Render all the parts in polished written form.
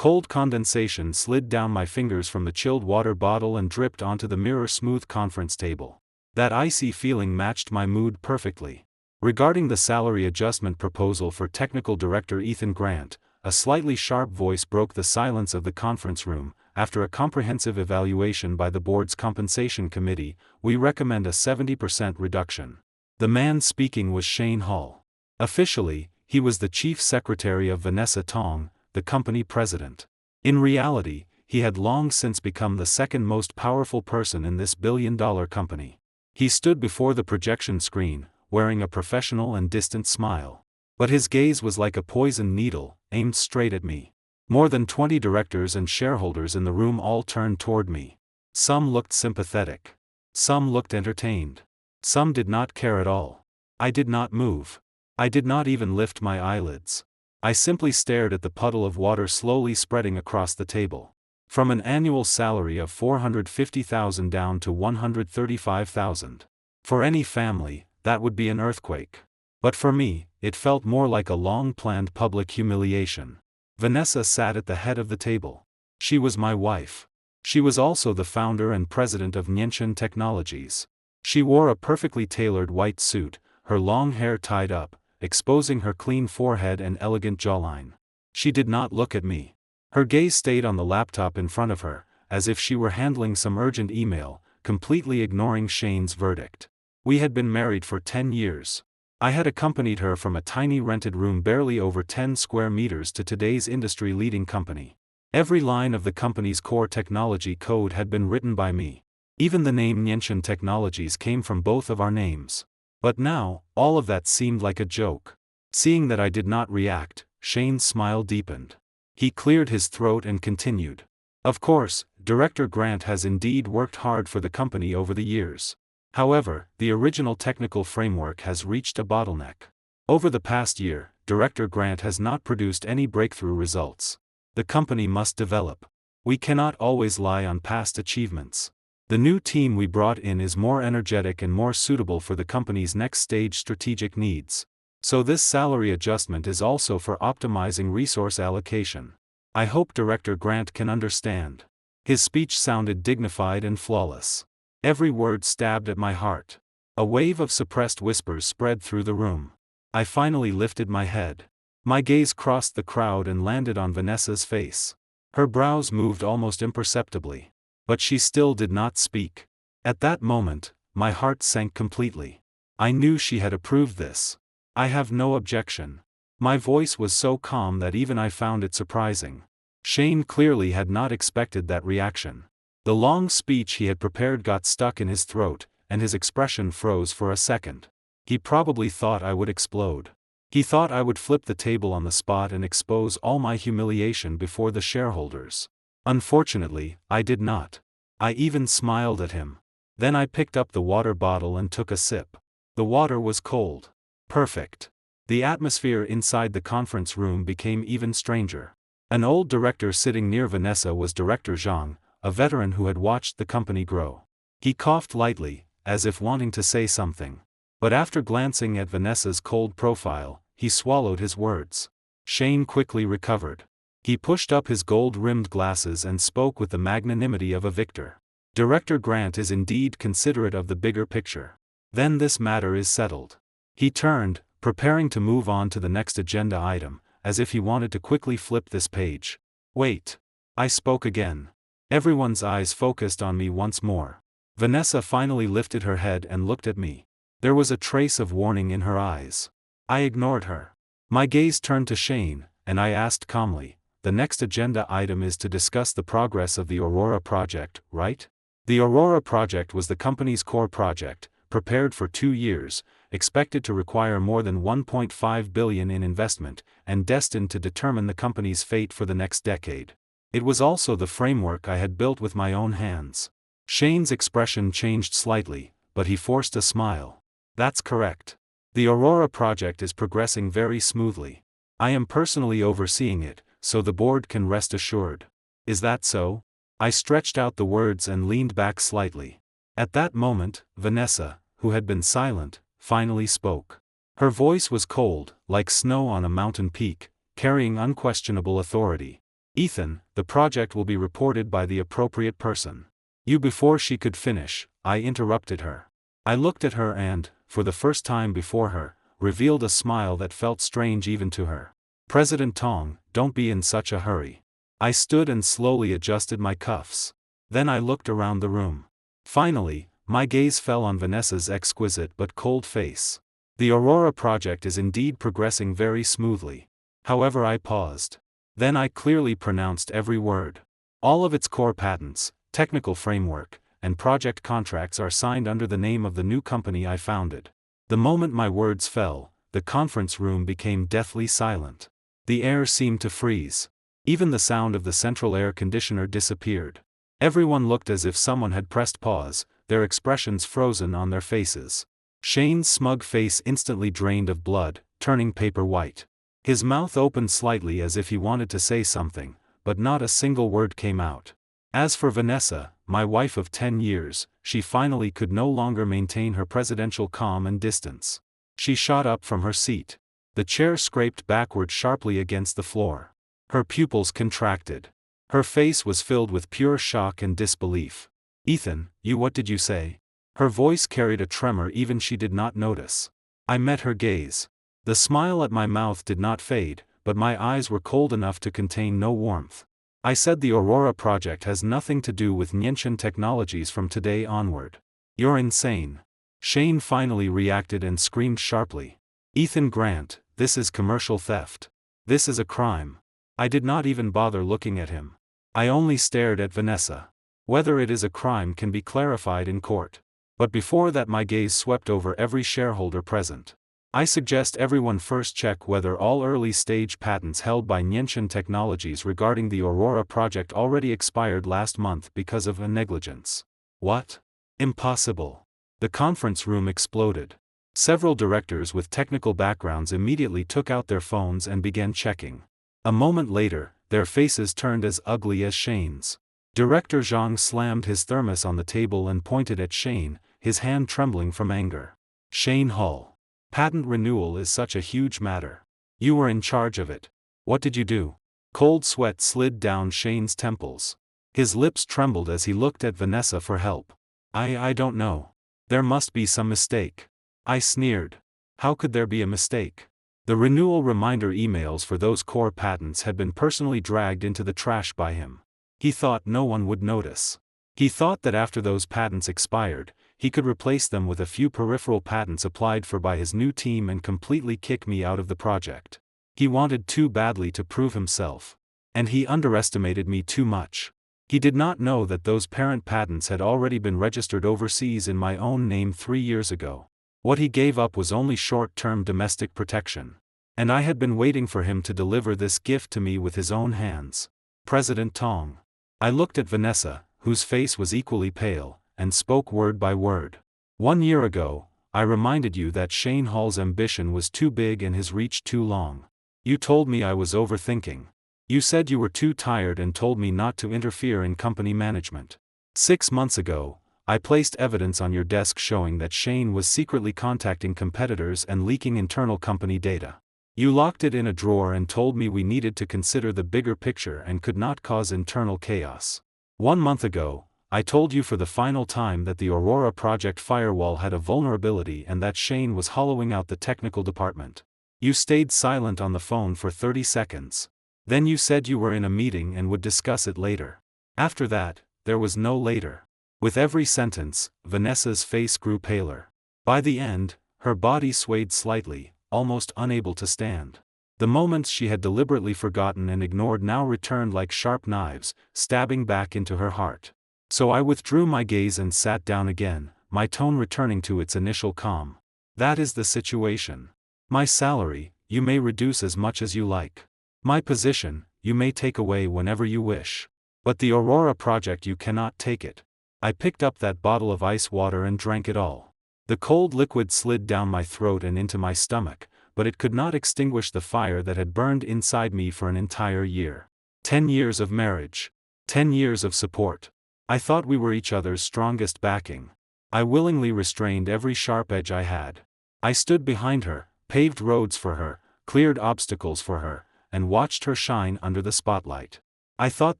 Cold condensation slid down my fingers from the chilled water bottle and dripped onto the mirror-smooth conference table. That icy feeling matched my mood perfectly. Regarding the salary adjustment proposal for Technical Director Ethan Grant, a slightly sharp voice broke the silence of the conference room. After a comprehensive evaluation by the board's compensation committee, we recommend a 70% reduction. The man speaking was Shane Hall. Officially, he was the chief secretary of Vanessa Tong, the company president. In reality, he had long since become the second most powerful person in this billion-dollar company. He stood before the projection screen, wearing a professional and distant smile. But his gaze was like a poisoned needle, aimed straight at me. More than 20 directors and shareholders in the room all turned toward me. Some looked sympathetic. Some looked entertained. Some did not care at all. I did not move. I did not even lift my eyelids. I simply stared at the puddle of water slowly spreading across the table. From an annual salary of $450,000 down to $135,000. For any family, that would be an earthquake. But for me, it felt more like a long-planned public humiliation. Vanessa sat at the head of the table. She was my wife. She was also the founder and president of Nienshin Technologies. She wore a perfectly tailored white suit, her long hair tied up, exposing her clean forehead and elegant jawline. She did not look at me. Her gaze stayed on the laptop in front of her, as if she were handling some urgent email, completely ignoring Shane's verdict. We had been married for 10 years. I had accompanied her from a tiny rented room barely over 10 square meters to today's industry-leading company. Every line of the company's core technology code had been written by me. Even the name Nienshin Technologies came from both of our names. But now, all of that seemed like a joke. Seeing that I did not react, Shane's smile deepened. He cleared his throat and continued. Of course, Director Grant has indeed worked hard for the company over the years. However, the original technical framework has reached a bottleneck. Over the past year, Director Grant has not produced any breakthrough results. The company must develop. We cannot always rely on past achievements. The new team we brought in is more energetic and more suitable for the company's next stage strategic needs. So this salary adjustment is also for optimizing resource allocation. I hope Director Grant can understand. His speech sounded dignified and flawless. Every word stabbed at my heart. A wave of suppressed whispers spread through the room. I finally lifted my head. My gaze crossed the crowd and landed on Vanessa's face. Her brows moved almost imperceptibly. But she still did not speak. At that moment, my heart sank completely. I knew she had approved this. I have no objection. My voice was so calm that even I found it surprising. Shane clearly had not expected that reaction. The long speech he had prepared got stuck in his throat, and his expression froze for a second. He probably thought I would explode. He thought I would flip the table on the spot and expose all my humiliation before the shareholders. Unfortunately, I did not. I even smiled at him. Then I picked up the water bottle and took a sip. The water was cold. Perfect. The atmosphere inside the conference room became even stranger. An old director sitting near Vanessa was Director Zhang, a veteran who had watched the company grow. He coughed lightly, as if wanting to say something. But after glancing at Vanessa's cold profile, he swallowed his words. Shane quickly recovered. He pushed up his gold-rimmed glasses and spoke with the magnanimity of a victor. Director Grant is indeed considerate of the bigger picture. Then this matter is settled. He turned, preparing to move on to the next agenda item, as if he wanted to quickly flip this page. Wait. I spoke again. Everyone's eyes focused on me once more. Vanessa finally lifted her head and looked at me. There was a trace of warning in her eyes. I ignored her. My gaze turned to Shane, and I asked calmly, the next agenda item is to discuss the progress of the Aurora project, right? The Aurora project was the company's core project, prepared for 2 years, expected to require more than $1.5 billion in investment, and destined to determine the company's fate for the next decade. It was also the framework I had built with my own hands. Shane's expression changed slightly, but he forced a smile. That's correct. The Aurora project is progressing very smoothly. I am personally overseeing it, so the board can rest assured. Is that so? I stretched out the words and leaned back slightly. At that moment, Vanessa, who had been silent, finally spoke. Her voice was cold, like snow on a mountain peak, carrying unquestionable authority. Ethan, the project will be reported by the appropriate person. You. Before she could finish, I interrupted her. I looked at her and, for the first time before her, revealed a smile that felt strange even to her. President Tong, don't be in such a hurry. I stood and slowly adjusted my cuffs. Then I looked around the room. Finally, my gaze fell on Vanessa's exquisite but cold face. The Aurora project is indeed progressing very smoothly. However, I paused. Then I clearly pronounced every word. All of its core patents, technical framework, and project contracts are signed under the name of the new company I founded. The moment my words fell, the conference room became deathly silent. The air seemed to freeze. Even the sound of the central air conditioner disappeared. Everyone looked as if someone had pressed pause, their expressions frozen on their faces. Shane's smug face instantly drained of blood, turning paper white. His mouth opened slightly as if he wanted to say something, but not a single word came out. As for Vanessa, my wife of 10 years, she finally could no longer maintain her presidential calm and distance. She shot up from her seat. The chair scraped backward sharply against the floor. Her pupils contracted. Her face was filled with pure shock and disbelief. Ethan, what did you say? Her voice carried a tremor even she did not notice. I met her gaze. The smile at my mouth did not fade, but my eyes were cold enough to contain no warmth. I said the Aurora project has nothing to do with Niantian technologies from today onward. You're insane. Shane finally reacted and screamed sharply. Ethan Grant, this is commercial theft. This is a crime. I did not even bother looking at him. I only stared at Vanessa. Whether it is a crime can be clarified in court. But before that my gaze swept over every shareholder present. I suggest everyone first check whether all early-stage patents held by Niantian Technologies regarding the Aurora project already expired last month because of a negligence. What? Impossible. The conference room exploded. Several directors with technical backgrounds immediately took out their phones and began checking. A moment later, their faces turned as ugly as Shane's. Director Zhang slammed his thermos on the table and pointed at Shane, his hand trembling from anger. Shane Hull. Patent renewal is such a huge matter. You were in charge of it. What did you do? Cold sweat slid down Shane's temples. His lips trembled as he looked at Vanessa for help. I don't know. There must be some mistake. I sneered. How could there be a mistake? The renewal reminder emails for those core patents had been personally dragged into the trash by him. He thought no one would notice. He thought that after those patents expired, he could replace them with a few peripheral patents applied for by his new team and completely kick me out of the project. He wanted too badly to prove himself. And he underestimated me too much. He did not know that those parent patents had already been registered overseas in my own name 3 years ago. What he gave up was only short-term domestic protection. And I had been waiting for him to deliver this gift to me with his own hands. President Tong. I looked at Vanessa, whose face was equally pale, and spoke word by word. 1 year ago, I reminded you that Shane Hall's ambition was too big and his reach too long. You told me I was overthinking. You said you were too tired and told me not to interfere in company management. 6 months ago, I placed evidence on your desk showing that Shane was secretly contacting competitors and leaking internal company data. You locked it in a drawer and told me we needed to consider the bigger picture and could not cause internal chaos. 1 month ago, I told you for the final time that the Aurora project firewall had a vulnerability and that Shane was hollowing out the technical department. You stayed silent on the phone for 30 seconds. Then you said you were in a meeting and would discuss it later. After that, there was no later. With every sentence, Vanessa's face grew paler. By the end, her body swayed slightly, almost unable to stand. The moments she had deliberately forgotten and ignored now returned like sharp knives, stabbing back into her heart. So I withdrew my gaze and sat down again, my tone returning to its initial calm. That is the situation. My salary, you may reduce as much as you like. My position, you may take away whenever you wish. But the Aurora project, you cannot take it. I picked up that bottle of ice water and drank it all. The cold liquid slid down my throat and into my stomach, but it could not extinguish the fire that had burned inside me for an entire year. 10 years of marriage. 10 years of support. I thought we were each other's strongest backing. I willingly restrained every sharp edge I had. I stood behind her, paved roads for her, cleared obstacles for her, and watched her shine under the spotlight. I thought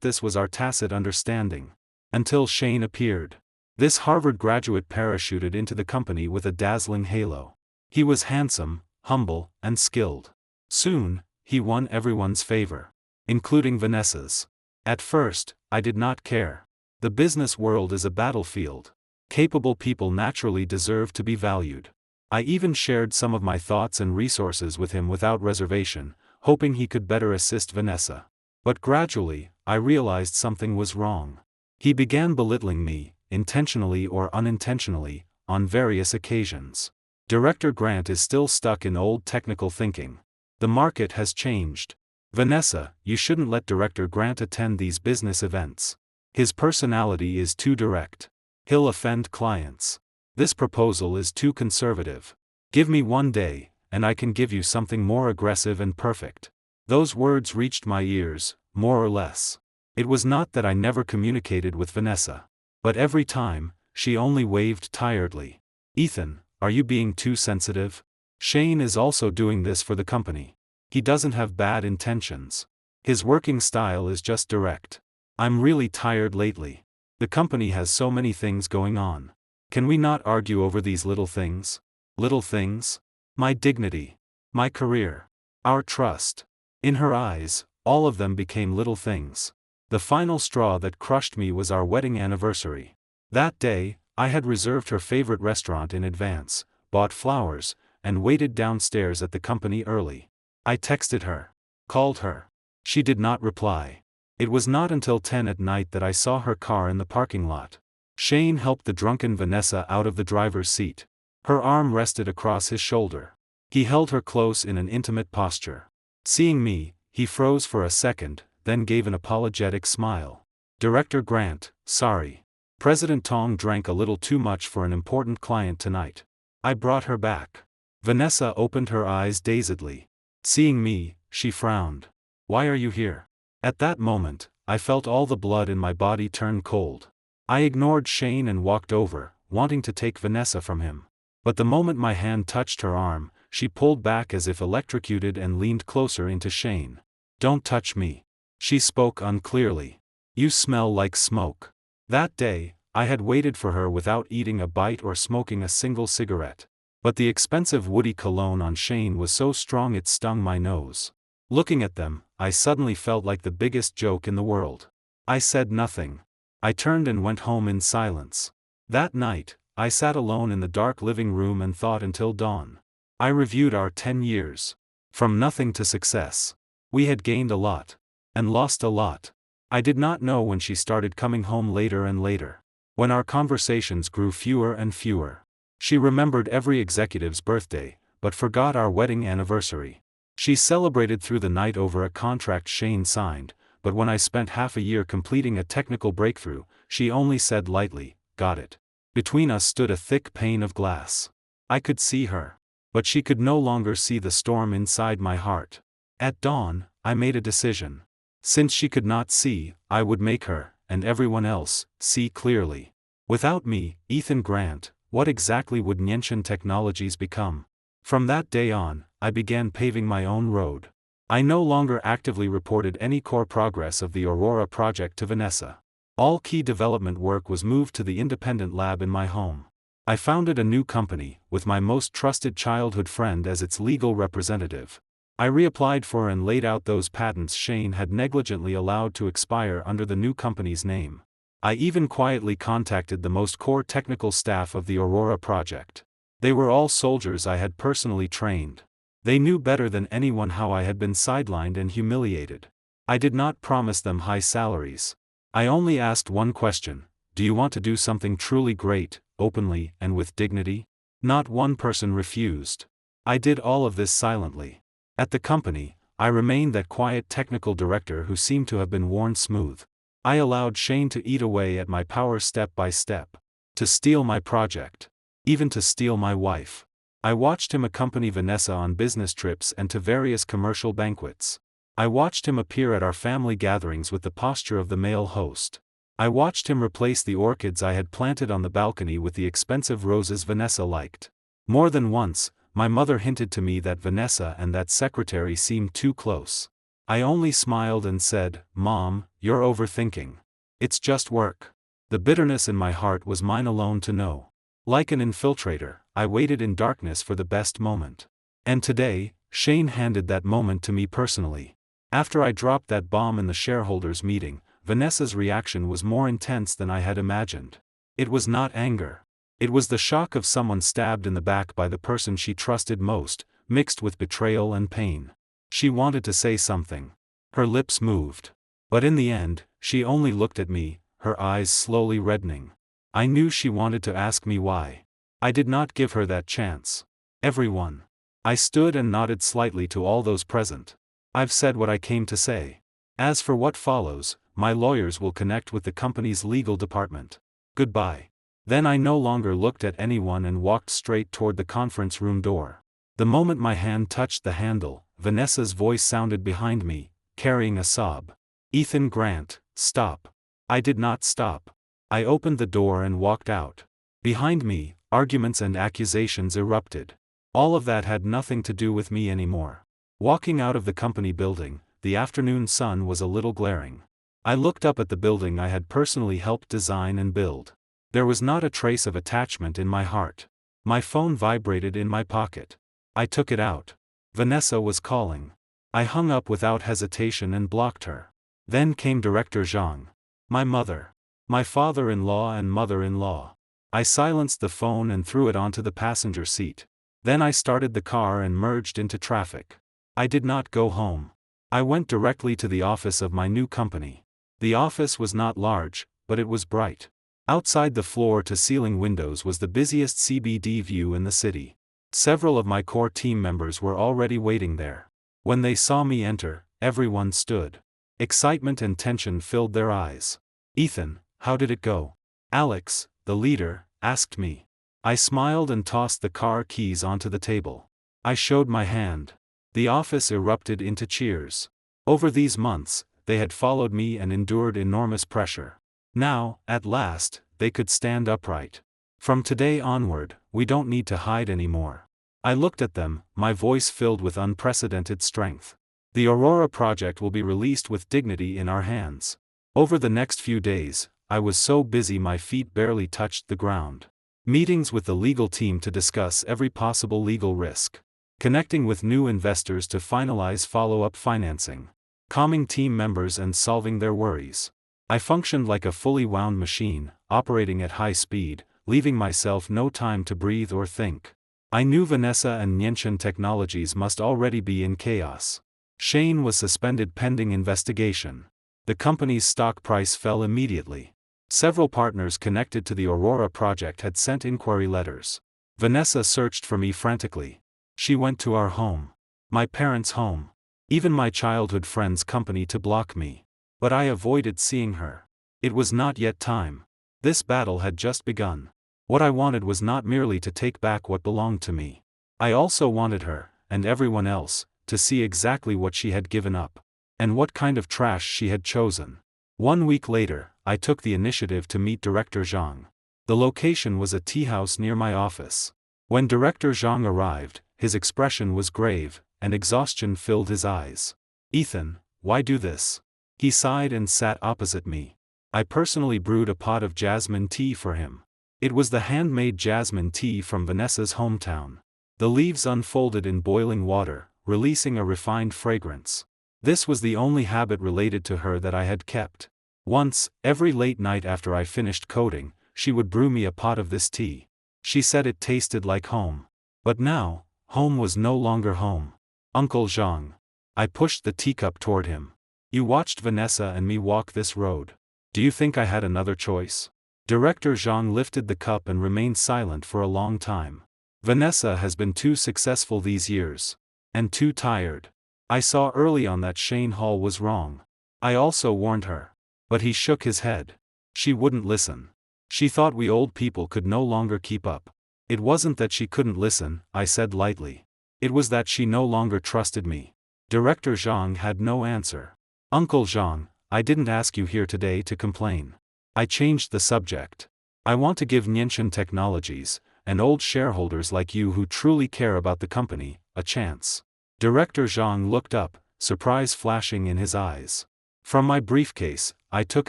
this was our tacit understanding. Until Shane appeared. This Harvard graduate parachuted into the company with a dazzling halo. He was handsome, humble, and skilled. Soon, he won everyone's favor, including Vanessa's. At first, I did not care. The business world is a battlefield. Capable people naturally deserve to be valued. I even shared some of my thoughts and resources with him without reservation, hoping he could better assist Vanessa. But gradually, I realized something was wrong. He began belittling me, intentionally or unintentionally, on various occasions. Director Grant is still stuck in old technical thinking. The market has changed. Vanessa, you shouldn't let Director Grant attend these business events. His personality is too direct. He'll offend clients. This proposal is too conservative. Give me 1 day, and I can give you something more aggressive and perfect. Those words reached my ears, more or less. It was not that I never communicated with Vanessa. But every time, she only waved tiredly. Ethan, are you being too sensitive? Shane is also doing this for the company. He doesn't have bad intentions. His working style is just direct. I'm really tired lately. The company has so many things going on. Can we not argue over these little things? Little things? My dignity. My career. Our trust. In her eyes, all of them became little things. The final straw that crushed me was our wedding anniversary. That day, I had reserved her favorite restaurant in advance, bought flowers, and waited downstairs at the company early. I texted her. Called her. She did not reply. It was not until 10 at night that I saw her car in the parking lot. Shane helped the drunken Vanessa out of the driver's seat. Her arm rested across his shoulder. He held her close in an intimate posture. Seeing me, he froze for a second, then gave an apologetic smile. Director Grant, sorry. President Tong drank a little too much for an important client tonight. I brought her back. Vanessa opened her eyes dazedly. Seeing me, she frowned. Why are you here? At that moment, I felt all the blood in my body turn cold. I ignored Shane and walked over, wanting to take Vanessa from him. But the moment my hand touched her arm, she pulled back as if electrocuted and leaned closer into Shane. Don't touch me. She spoke unclearly. You smell like smoke. That day, I had waited for her without eating a bite or smoking a single cigarette. But the expensive woody cologne on Shane was so strong it stung my nose. Looking at them, I suddenly felt like the biggest joke in the world. I said nothing. I turned and went home in silence. That night, I sat alone in the dark living room and thought until dawn. I reviewed our 10 years. From nothing to success. We had gained a lot. And lost a lot. I did not know when she started coming home later and later. When our conversations grew fewer and fewer. She remembered every executive's birthday, but forgot our wedding anniversary. She celebrated through the night over a contract Shane signed, but when I spent half a year completing a technical breakthrough, she only said lightly, got it. Between us stood a thick pane of glass. I could see her. But she could no longer see the storm inside my heart. At dawn, I made a decision. Since she could not see, I would make her, and everyone else, see clearly. Without me, Ethan Grant, what exactly would Nienshin Technologies become? From that day on, I began paving my own road. I no longer actively reported any core progress of the Aurora project to Vanessa. All key development work was moved to the independent lab in my home. I founded a new company, with my most trusted childhood friend as its legal representative. I reapplied for and laid out those patents Shane had negligently allowed to expire under the new company's name. I even quietly contacted the most core technical staff of the Aurora project. They were all soldiers I had personally trained. They knew better than anyone how I had been sidelined and humiliated. I did not promise them high salaries. I only asked one question: do you want to do something truly great, openly and with dignity? Not one person refused. I did all of this silently. At the company, I remained that quiet technical director who seemed to have been worn smooth. I allowed Shane to eat away at my power step by step. To steal my project. Even to steal my wife. I watched him accompany Vanessa on business trips and to various commercial banquets. I watched him appear at our family gatherings with the posture of the male host. I watched him replace the orchids I had planted on the balcony with the expensive roses Vanessa liked. More than once, my mother hinted to me that Vanessa and that secretary seemed too close. I only smiled and said, "Mom, you're overthinking. It's just work." The bitterness in my heart was mine alone to know. Like an infiltrator, I waited in darkness for the best moment. And today, Shane handed that moment to me personally. After I dropped that bomb in the shareholders' meeting, Vanessa's reaction was more intense than I had imagined. It was not anger. It was the shock of someone stabbed in the back by the person she trusted most, mixed with betrayal and pain. She wanted to say something. Her lips moved. But in the end, she only looked at me, her eyes slowly reddening. I knew she wanted to ask me why. I did not give her that chance. Everyone. I stood and nodded slightly to all those present. I've said what I came to say. As for what follows, my lawyers will connect with the company's legal department. Goodbye. Then I no longer looked at anyone and walked straight toward the conference room door. The moment my hand touched the handle, Vanessa's voice sounded behind me, carrying a sob. "Ethan Grant, stop." I did not stop. I opened the door and walked out. Behind me, arguments and accusations erupted. All of that had nothing to do with me anymore. Walking out of the company building, the afternoon sun was a little glaring. I looked up at the building I had personally helped design and build. There was not a trace of attachment in my heart. My phone vibrated in my pocket. I took it out. Vanessa was calling. I hung up without hesitation and blocked her. Then came Director Zhang. My mother. My father-in-law and mother-in-law. I silenced the phone and threw it onto the passenger seat. Then I started the car and merged into traffic. I did not go home. I went directly to the office of my new company. The office was not large, but it was bright. Outside the floor-to-ceiling windows was the busiest CBD view in the city. Several of my core team members were already waiting there. When they saw me enter, everyone stood. Excitement and tension filled their eyes. "Ethan, how did it go?" Alex, the leader, asked me. I smiled and tossed the car keys onto the table. I showed my hand. The office erupted into cheers. Over these months, they had followed me and endured enormous pressure. Now, at last, they could stand upright. "From today onward, we don't need to hide anymore." I looked at them, my voice filled with unprecedented strength. "The Aurora project will be released with dignity in our hands." Over the next few days, I was so busy my feet barely touched the ground. Meetings with the legal team to discuss every possible legal risk. Connecting with new investors to finalize follow-up financing. Calming team members and solving their worries. I functioned like a fully wound machine, operating at high speed, leaving myself no time to breathe or think. I knew Vanessa and Nienshin Technologies must already be in chaos. Shane was suspended pending investigation. The company's stock price fell immediately. Several partners connected to the Aurora project had sent inquiry letters. Vanessa searched for me frantically. She went to our home. My parents' home. Even my childhood friend's company to block me. But I avoided seeing her. It was not yet time. This battle had just begun. What I wanted was not merely to take back what belonged to me. I also wanted her, and everyone else, to see exactly what she had given up. And what kind of trash she had chosen. 1 week later, I took the initiative to meet Director Zhang. The location was a tea house near my office. When Director Zhang arrived, his expression was grave, and exhaustion filled his eyes. "Ethan, why do this?" He sighed and sat opposite me. I personally brewed a pot of jasmine tea for him. It was the handmade jasmine tea from Vanessa's hometown. The leaves unfolded in boiling water, releasing a refined fragrance. This was the only habit related to her that I had kept. Once, every late night after I finished coding, she would brew me a pot of this tea. She said it tasted like home. But now, home was no longer home. "Uncle Zhang." I pushed the teacup toward him. "You watched Vanessa and me walk this road. Do you think I had another choice?" Director Zhang lifted the cup and remained silent for a long time. "Vanessa has been too successful these years. And too tired. I saw early on that Shane Hall was wrong. I also warned her. But he shook his head. She wouldn't listen. She thought we old people could no longer keep up." "It wasn't that she couldn't listen," I said lightly. "It was that she no longer trusted me." Director Zhang had no answer. "Uncle Zhang, I didn't ask you here today to complain. I changed the subject. I want to give Nienshin Technologies, and old shareholders like you who truly care about the company, a chance." Director Zhang looked up, surprise flashing in his eyes. From my briefcase, I took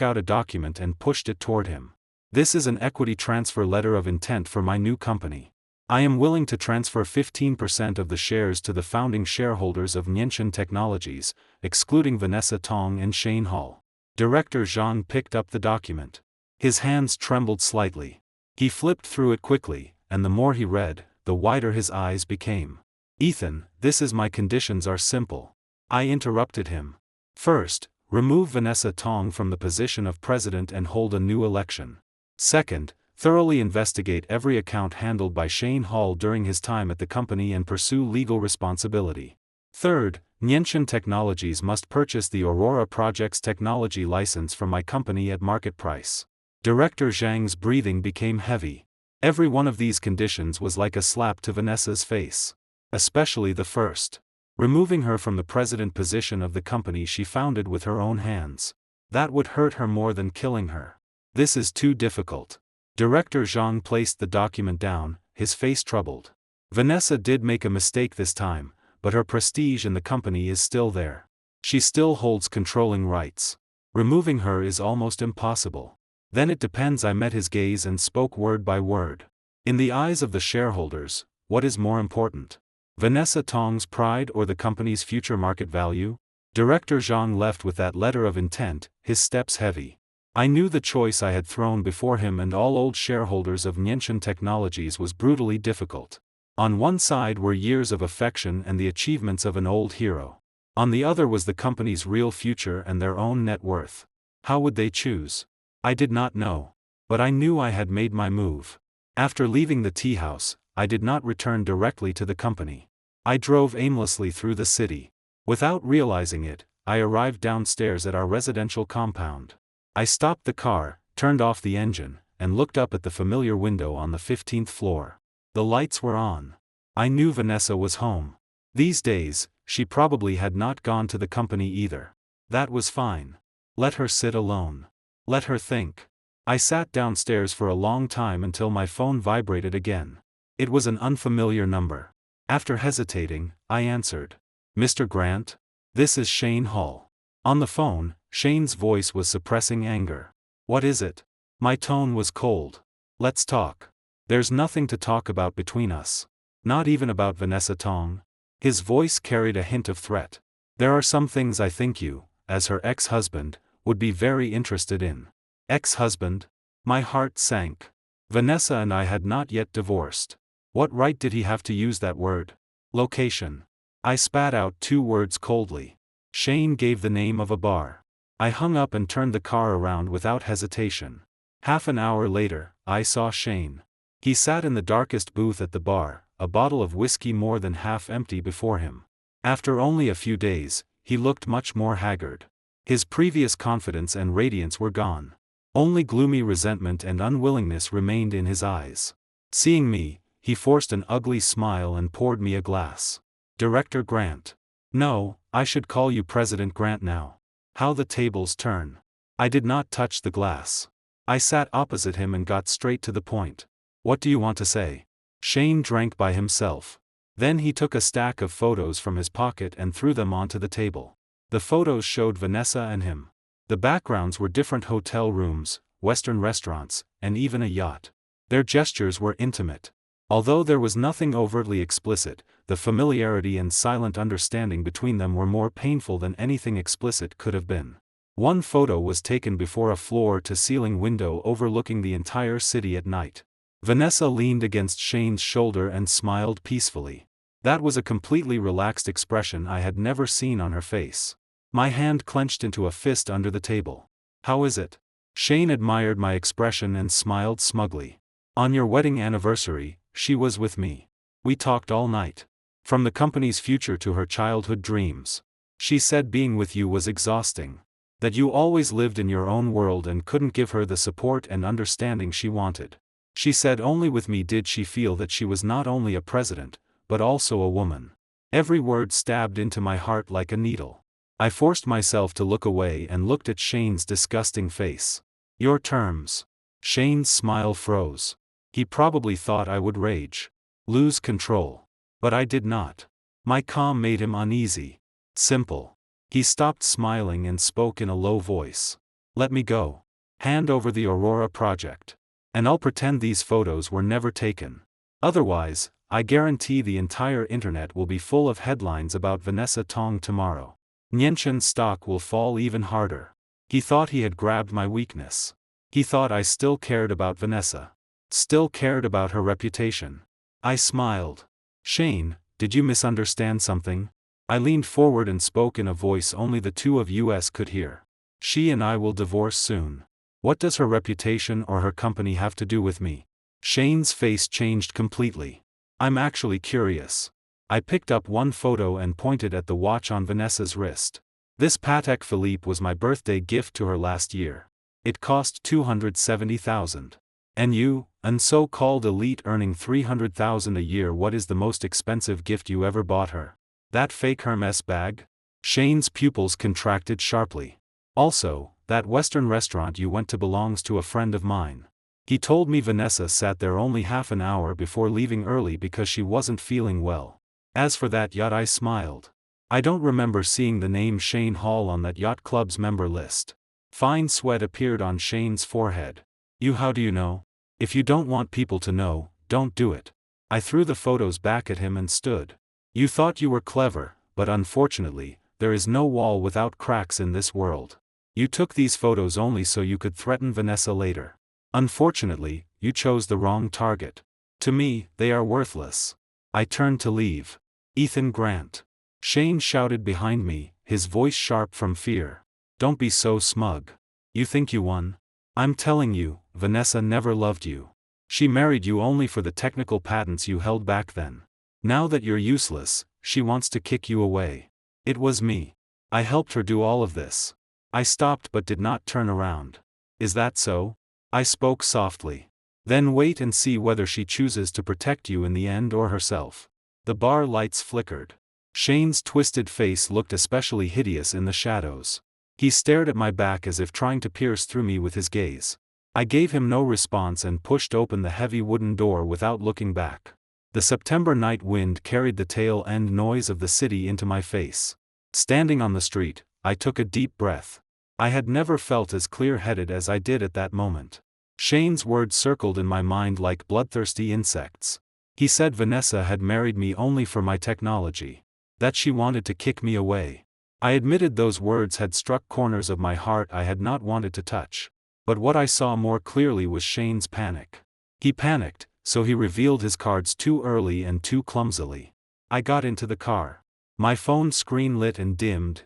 out a document and pushed it toward him. This is an equity transfer letter of intent for my new company. I am willing to transfer 15% of the shares to the founding shareholders of Nienshin Technologies, excluding Vanessa Tong and Shane Hall. Director Zhang picked up the document. His hands trembled slightly. He flipped through it quickly, and the more he read, the wider his eyes became. "Ethan, my conditions are simple." I interrupted him. "First, remove Vanessa Tong from the position of president and hold a new election. Second, thoroughly investigate every account handled by Shane Hall during his time at the company and pursue legal responsibility. Third, Nienshin Technologies must purchase the Aurora Project's technology license from my company at market price." Director Zhang's breathing became heavy. Every one of these conditions was like a slap to Vanessa's face. Especially the first. Removing her from the president position of the company she founded with her own hands. That would hurt her more than killing her. This is too difficult. Director Zhang placed the document down, his face troubled. Vanessa did make a mistake this time, but her prestige in the company is still there. She still holds controlling rights. Removing her is almost impossible. Then it depends. I met his gaze and spoke word by word. In the eyes of the shareholders, what is more important? Vanessa Tong's pride or the company's future market value? Director Zhang left with that letter of intent, his steps heavy. I knew the choice I had thrown before him and all old shareholders of Nienshin Technologies was brutally difficult. On one side were years of affection and the achievements of an old hero. On the other was the company's real future and their own net worth. How would they choose? I did not know. But I knew I had made my move. After leaving the tea house, I did not return directly to the company. I drove aimlessly through the city. Without realizing it, I arrived downstairs at our residential compound. I stopped the car, turned off the engine, and looked up at the familiar window on the 15th floor. The lights were on. I knew Vanessa was home. These days, she probably had not gone to the company either. That was fine. Let her sit alone. Let her think. I sat downstairs for a long time until my phone vibrated again. It was an unfamiliar number. After hesitating, I answered. "Mr. Grant? This is Shane Hall." On the phone, Shane's voice was suppressing anger. "What is it?" My tone was cold. "Let's talk. There's nothing to talk about between us. Not even about Vanessa Tong." His voice carried a hint of threat. "There are some things I think you, as her ex-husband, would be very interested in." Ex-husband? My heart sank. Vanessa and I had not yet divorced. What right did he have to use that word? Location. I spat out 2 words coldly. Shane gave the name of a bar. I hung up and turned the car around without hesitation. Half an hour later, I saw Shane. He sat in the darkest booth at the bar, a bottle of whiskey more than half empty before him. After only a few days, he looked much more haggard. His previous confidence and radiance were gone. Only gloomy resentment and unwillingness remained in his eyes. Seeing me, he forced an ugly smile and poured me a glass. "Director Grant." "No, I should call you President Grant now." How the tables turn. I did not touch the glass. I sat opposite him and got straight to the point. "What do you want to say?" Shane drank by himself. Then he took a stack of photos from his pocket and threw them onto the table. The photos showed Vanessa and him. The backgrounds were different hotel rooms, Western restaurants, and even a yacht. Their gestures were intimate. Although there was nothing overtly explicit, the familiarity and silent understanding between them were more painful than anything explicit could have been. One photo was taken before a floor-to-ceiling window overlooking the entire city at night. Vanessa leaned against Shane's shoulder and smiled peacefully. That was a completely relaxed expression I had never seen on her face. My hand clenched into a fist under the table. "How is it?" Shane admired my expression and smiled smugly. "On your wedding anniversary, she was with me. We talked all night. From the company's future to her childhood dreams. She said being with you was exhausting. That you always lived in your own world and couldn't give her the support and understanding she wanted. She said only with me did she feel that she was not only a president, but also a woman." Every word stabbed into my heart like a needle. I forced myself to look away and looked at Shane's disgusting face. "Your terms." Shane's smile froze. He probably thought I would rage. Lose control. But I did not. My calm made him uneasy. "Simple. He stopped smiling and spoke in a low voice. Let me go. Hand over the Aurora project. And I'll pretend these photos were never taken. Otherwise, I guarantee the entire internet will be full of headlines about Vanessa Tong tomorrow. Nianshan's stock will fall even harder. He thought he had grabbed my weakness. He thought I still cared about Vanessa. Still cared about her reputation. I smiled. Shane, did you misunderstand something? I leaned forward and spoke in a voice only the two of us could hear. She and I will divorce soon. What does her reputation or her company have to do with me? Shane's face changed completely. I'm actually curious. I picked up one photo and pointed at the watch on Vanessa's wrist. This Patek Philippe was my birthday gift to her last year. It cost $270,000. And you, an so-called elite earning $300,000 a year, what is the most expensive gift you ever bought her? That fake Hermes bag? Shane's pupils contracted sharply. Also, that Western restaurant you went to belongs to a friend of mine. He told me Vanessa sat there only half an hour before leaving early because she wasn't feeling well. As for that yacht, I smiled. I don't remember seeing the name Shane Hall on that yacht club's member list. Fine sweat appeared on Shane's forehead. How do you know? If you don't want people to know, don't do it. I threw the photos back at him and stood. You thought you were clever, but unfortunately, there is no wall without cracks in this world. You took these photos only so you could threaten Vanessa later. Unfortunately, you chose the wrong target. To me, they are worthless. I turned to leave. Ethan Grant. Shane shouted behind me, his voice sharp from fear. Don't be so smug. You think you won? I'm telling you, Vanessa never loved you. She married you only for the technical patents you held back then. Now that you're useless, she wants to kick you away. It was me. I helped her do all of this. I stopped but did not turn around. Is that so? I spoke softly. Then wait and see whether she chooses to protect you in the end or herself. The bar lights flickered. Shane's twisted face looked especially hideous in the shadows. He stared at my back as if trying to pierce through me with his gaze. I gave him no response and pushed open the heavy wooden door without looking back. The September night wind carried the tail-end noise of the city into my face. Standing on the street, I took a deep breath. I had never felt as clear-headed as I did at that moment. Shane's words circled in my mind like bloodthirsty insects. He said Vanessa had married me only for my technology. That she wanted to kick me away. I admitted those words had struck corners of my heart I had not wanted to touch. But what I saw more clearly was Shane's panic. He panicked, so he revealed his cards too early and too clumsily. I got into the car. My phone screen lit and dimmed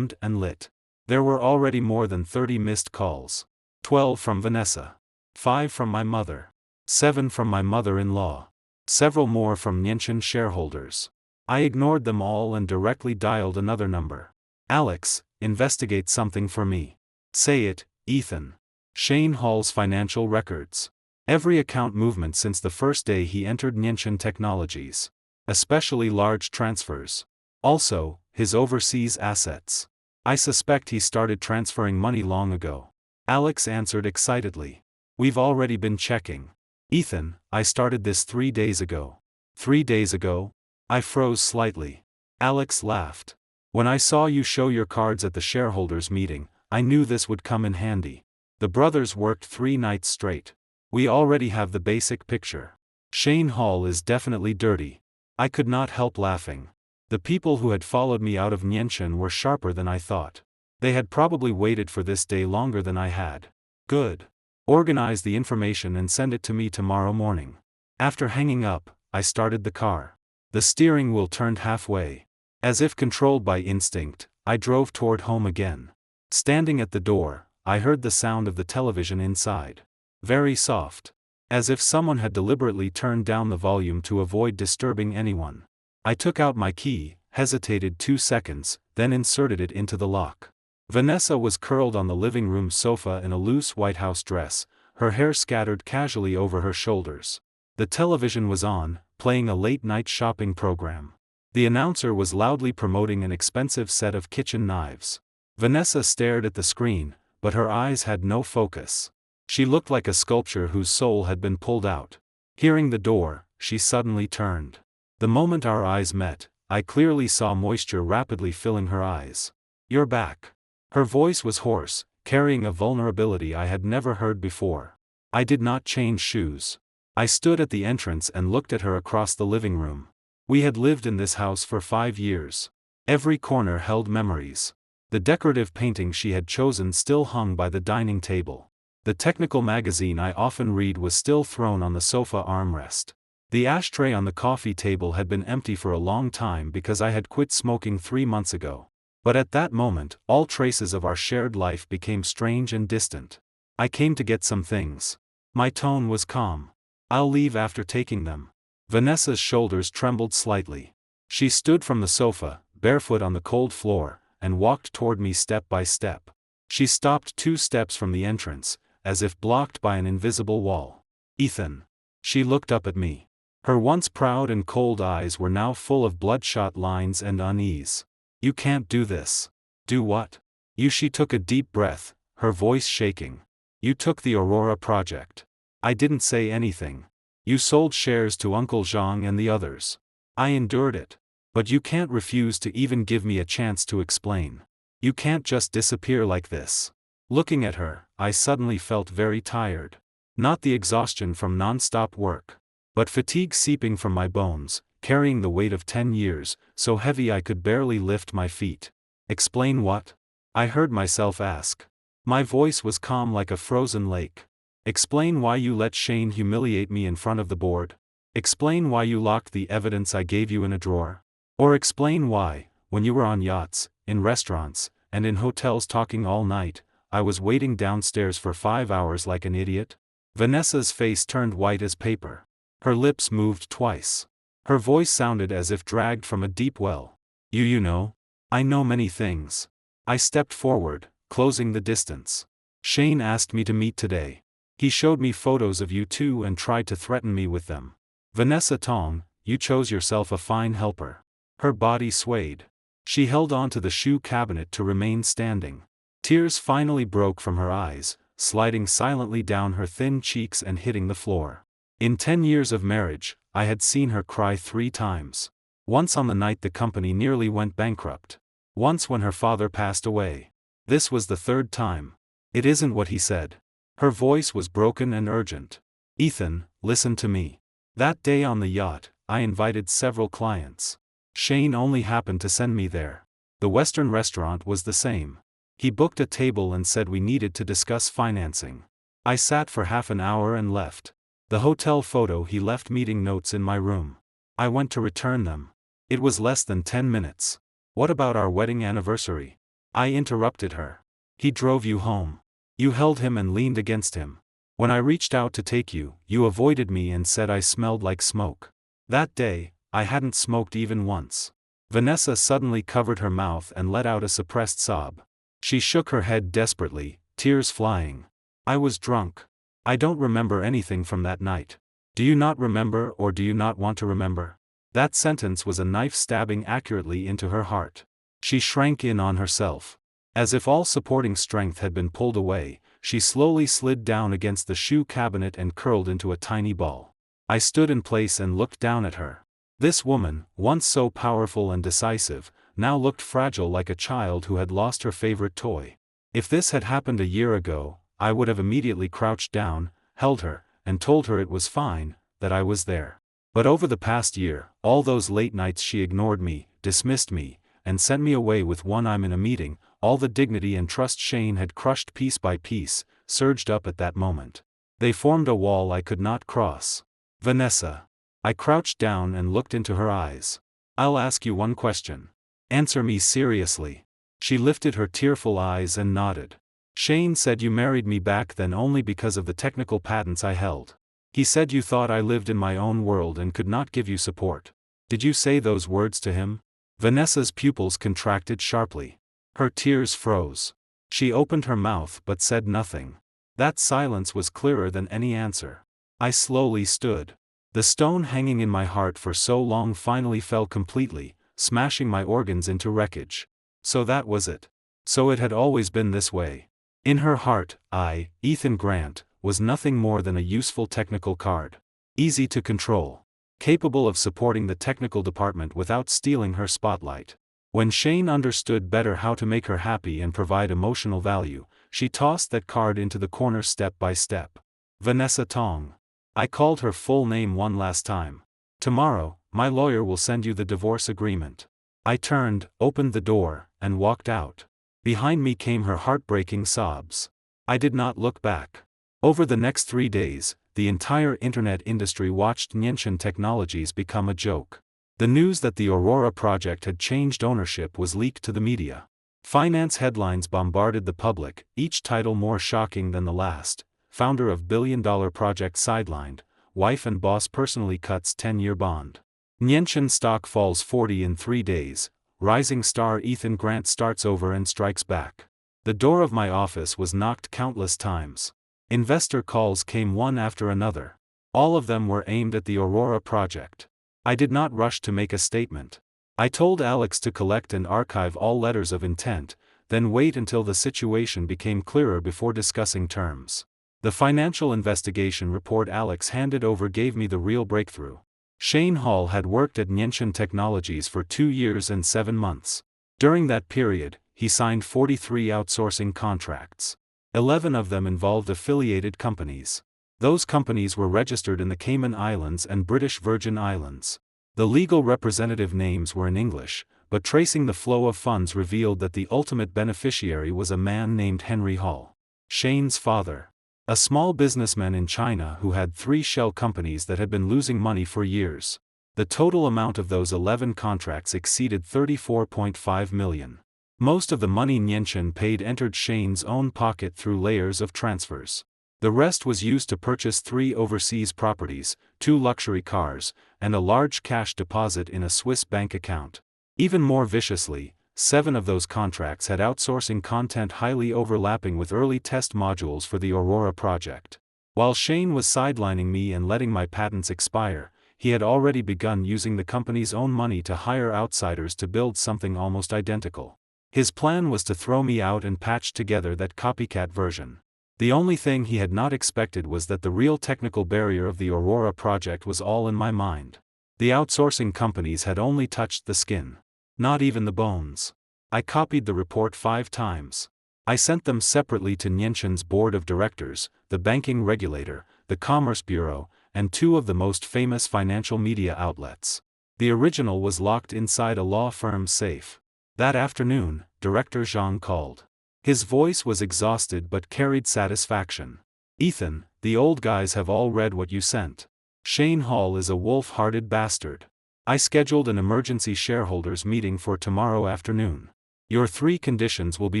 and lit. There were already more than 30 missed calls. 12 from Vanessa. 5 from my mother. 7 from my mother-in-law. Several more from Nianshan shareholders. I ignored them all and directly dialed another number. Alex, investigate something for me. Say it, Ethan. Shane Hall's financial records. Every account movement since the first day he entered Nianshan Technologies. Especially large transfers. Also, his overseas assets. I suspect he started transferring money long ago. Alex answered excitedly. We've already been checking. Ethan, I started this 3 days ago. 3 days ago? I froze slightly. Alex laughed. When I saw you show your cards at the shareholders' meeting, I knew this would come in handy. The brothers worked 3 nights straight. We already have the basic picture. Shane Hall is definitely dirty. I could not help laughing. The people who had followed me out of Nianshan were sharper than I thought. They had probably waited for this day longer than I had. Good. Organize the information and send it to me tomorrow morning. After hanging up, I started the car. The steering wheel turned halfway. As if controlled by instinct, I drove toward home again. Standing at the door, I heard the sound of the television inside. Very soft. As if someone had deliberately turned down the volume to avoid disturbing anyone. I took out my key, hesitated 2 seconds, then inserted it into the lock. Vanessa was curled on the living room sofa in a loose White House dress, her hair scattered casually over her shoulders. The television was on, playing a late-night shopping program. The announcer was loudly promoting an expensive set of kitchen knives. Vanessa stared at the screen, but her eyes had no focus. She looked like a sculpture whose soul had been pulled out. Hearing the door, she suddenly turned. The moment our eyes met, I clearly saw moisture rapidly filling her eyes. You're back. Her voice was hoarse, carrying a vulnerability I had never heard before. I did not change shoes. I stood at the entrance and looked at her across the living room. We had lived in this house for 5 years. Every corner held memories. The decorative painting she had chosen still hung by the dining table. The technical magazine I often read was still thrown on the sofa armrest. The ashtray on the coffee table had been empty for a long time because I had quit smoking 3 months ago. But at that moment, all traces of our shared life became strange and distant. I came to get some things. My tone was calm. I'll leave after taking them. Vanessa's shoulders trembled slightly. She stood from the sofa, barefoot on the cold floor, and walked toward me step by step. She stopped 2 steps from the entrance, as if blocked by an invisible wall. Ethan. She looked up at me. Her once proud and cold eyes were now full of bloodshot lines and unease. You can't do this. Do what? She took a deep breath, her voice shaking. You took the Aurora project. I didn't say anything. You sold shares to Uncle Zhang and the others. I endured it. But you can't refuse to even give me a chance to explain. You can't just disappear like this. Looking at her, I suddenly felt very tired. Not the exhaustion from non-stop work, but fatigue seeping from my bones, carrying the weight of 10 years, so heavy I could barely lift my feet. Explain what? I heard myself ask. My voice was calm like a frozen lake. Explain why you let Shane humiliate me in front of the board. Explain why you locked the evidence I gave you in a drawer. Or explain why, when you were on yachts, in restaurants, and in hotels talking all night, I was waiting downstairs for 5 hours like an idiot. Vanessa's face turned white as paper. Her lips moved twice. Her voice sounded as if dragged from a deep well. You know? I know many things. I stepped forward, closing the distance. Shane asked me to meet today. He showed me photos of you two and tried to threaten me with them. Vanessa Tong, you chose yourself a fine helper. Her body swayed. She held on to the shoe cabinet to remain standing. Tears finally broke from her eyes, sliding silently down her thin cheeks and hitting the floor. In 10 years of marriage, I had seen her cry 3 times. Once on the night the company nearly went bankrupt. Once when her father passed away. This was the 3rd time. It isn't what he said. Her voice was broken and urgent. Ethan, listen to me. That day on the yacht, I invited several clients. Shane only happened to send me there. The Western restaurant was the same. He booked a table and said we needed to discuss financing. I sat for half an hour and left. The hotel photo he left meeting notes in my room. I went to return them. It was less than 10 minutes. What about our wedding anniversary? I interrupted her. He drove you home. You held him and leaned against him. When I reached out to take you, you avoided me and said I smelled like smoke. That day, I hadn't smoked even once. Vanessa suddenly covered her mouth and let out a suppressed sob. She shook her head desperately, tears flying. I was drunk. I don't remember anything from that night. Do you not remember or do you not want to remember? That sentence was a knife stabbing accurately into her heart. She shrank in on herself. As if all supporting strength had been pulled away, she slowly slid down against the shoe cabinet and curled into a tiny ball. I stood in place and looked down at her. This woman, once so powerful and decisive, now looked fragile like a child who had lost her favorite toy. If this had happened a year ago, I would have immediately crouched down, held her, and told her it was fine, that I was there. But over the past year, all those late nights she ignored me, dismissed me, and sent me away with one I'm in a meeting, all the dignity and trust Shane had crushed piece by piece, surged up at that moment. They formed a wall I could not cross. Vanessa. I crouched down and looked into her eyes. I'll ask you one question. Answer me seriously. She lifted her tearful eyes and nodded. Shane said you married me back then only because of the technical patents I held. He said you thought I lived in my own world and could not give you support. Did you say those words to him? Vanessa's pupils contracted sharply. Her tears froze. She opened her mouth but said nothing. That silence was clearer than any answer. I slowly stood. The stone hanging in my heart for so long finally fell completely, smashing my organs into wreckage. So that was it. So it had always been this way. In her heart, I, Ethan Grant, was nothing more than a useful technical card. Easy to control. Capable of supporting the technical department without stealing her spotlight. When Shane understood better how to make her happy and provide emotional value, she tossed that card into the corner step by step. Vanessa Tong. I called her full name one last time. Tomorrow, my lawyer will send you the divorce agreement. I turned, opened the door, and walked out. Behind me came her heartbreaking sobs. I did not look back. Over the next 3 days, the entire internet industry watched Nienshin Technologies become a joke. The news that the Aurora project had changed ownership was leaked to the media. Finance headlines bombarded the public, each title more shocking than the last. Founder of billion-dollar project sidelined, wife and boss personally cuts 10-year bond. Nienshin stock falls 40 in 3 days, rising star Ethan Grant starts over and strikes back. The door of my office was knocked countless times. Investor calls came one after another. All of them were aimed at the Aurora project. I did not rush to make a statement. I told Alex to collect and archive all letters of intent, then wait until the situation became clearer before discussing terms. The financial investigation report Alex handed over gave me the real breakthrough. Shane Hall had worked at Nienshin Technologies for 2 years and 7 months. During that period, he signed 43 outsourcing contracts. 11 of them involved affiliated companies. Those companies were registered in the Cayman Islands and British Virgin Islands. The legal representative names were in English, but tracing the flow of funds revealed that the ultimate beneficiary was a man named Henry Hall, Shane's father. A small businessman in China who had 3 shell companies that had been losing money for years. The total amount of those 11 contracts exceeded 34.5 million. Most of the money Nienshin paid entered Shane's own pocket through layers of transfers. The rest was used to purchase 3 overseas properties, 2 luxury cars, and a large cash deposit in a Swiss bank account. Even more viciously, 7 of those contracts had outsourcing content highly overlapping with early test modules for the Aurora project. While Shane was sidelining me and letting my patents expire, he had already begun using the company's own money to hire outsiders to build something almost identical. His plan was to throw me out and patch together that copycat version. The only thing he had not expected was that the real technical barrier of the Aurora project was all in my mind. The outsourcing companies had only touched the skin. Not even the bones. I copied the report 5 times. I sent them separately to Nienshin's board of directors, the banking regulator, the Commerce Bureau, and 2 of the most famous financial media outlets. The original was locked inside a law firm's safe. That afternoon, Director Zhang called. His voice was exhausted but carried satisfaction. Ethan, the old guys have all read what you sent. Shane Hall is a wolf-hearted bastard. I scheduled an emergency shareholders meeting for tomorrow afternoon. Your 3 conditions will be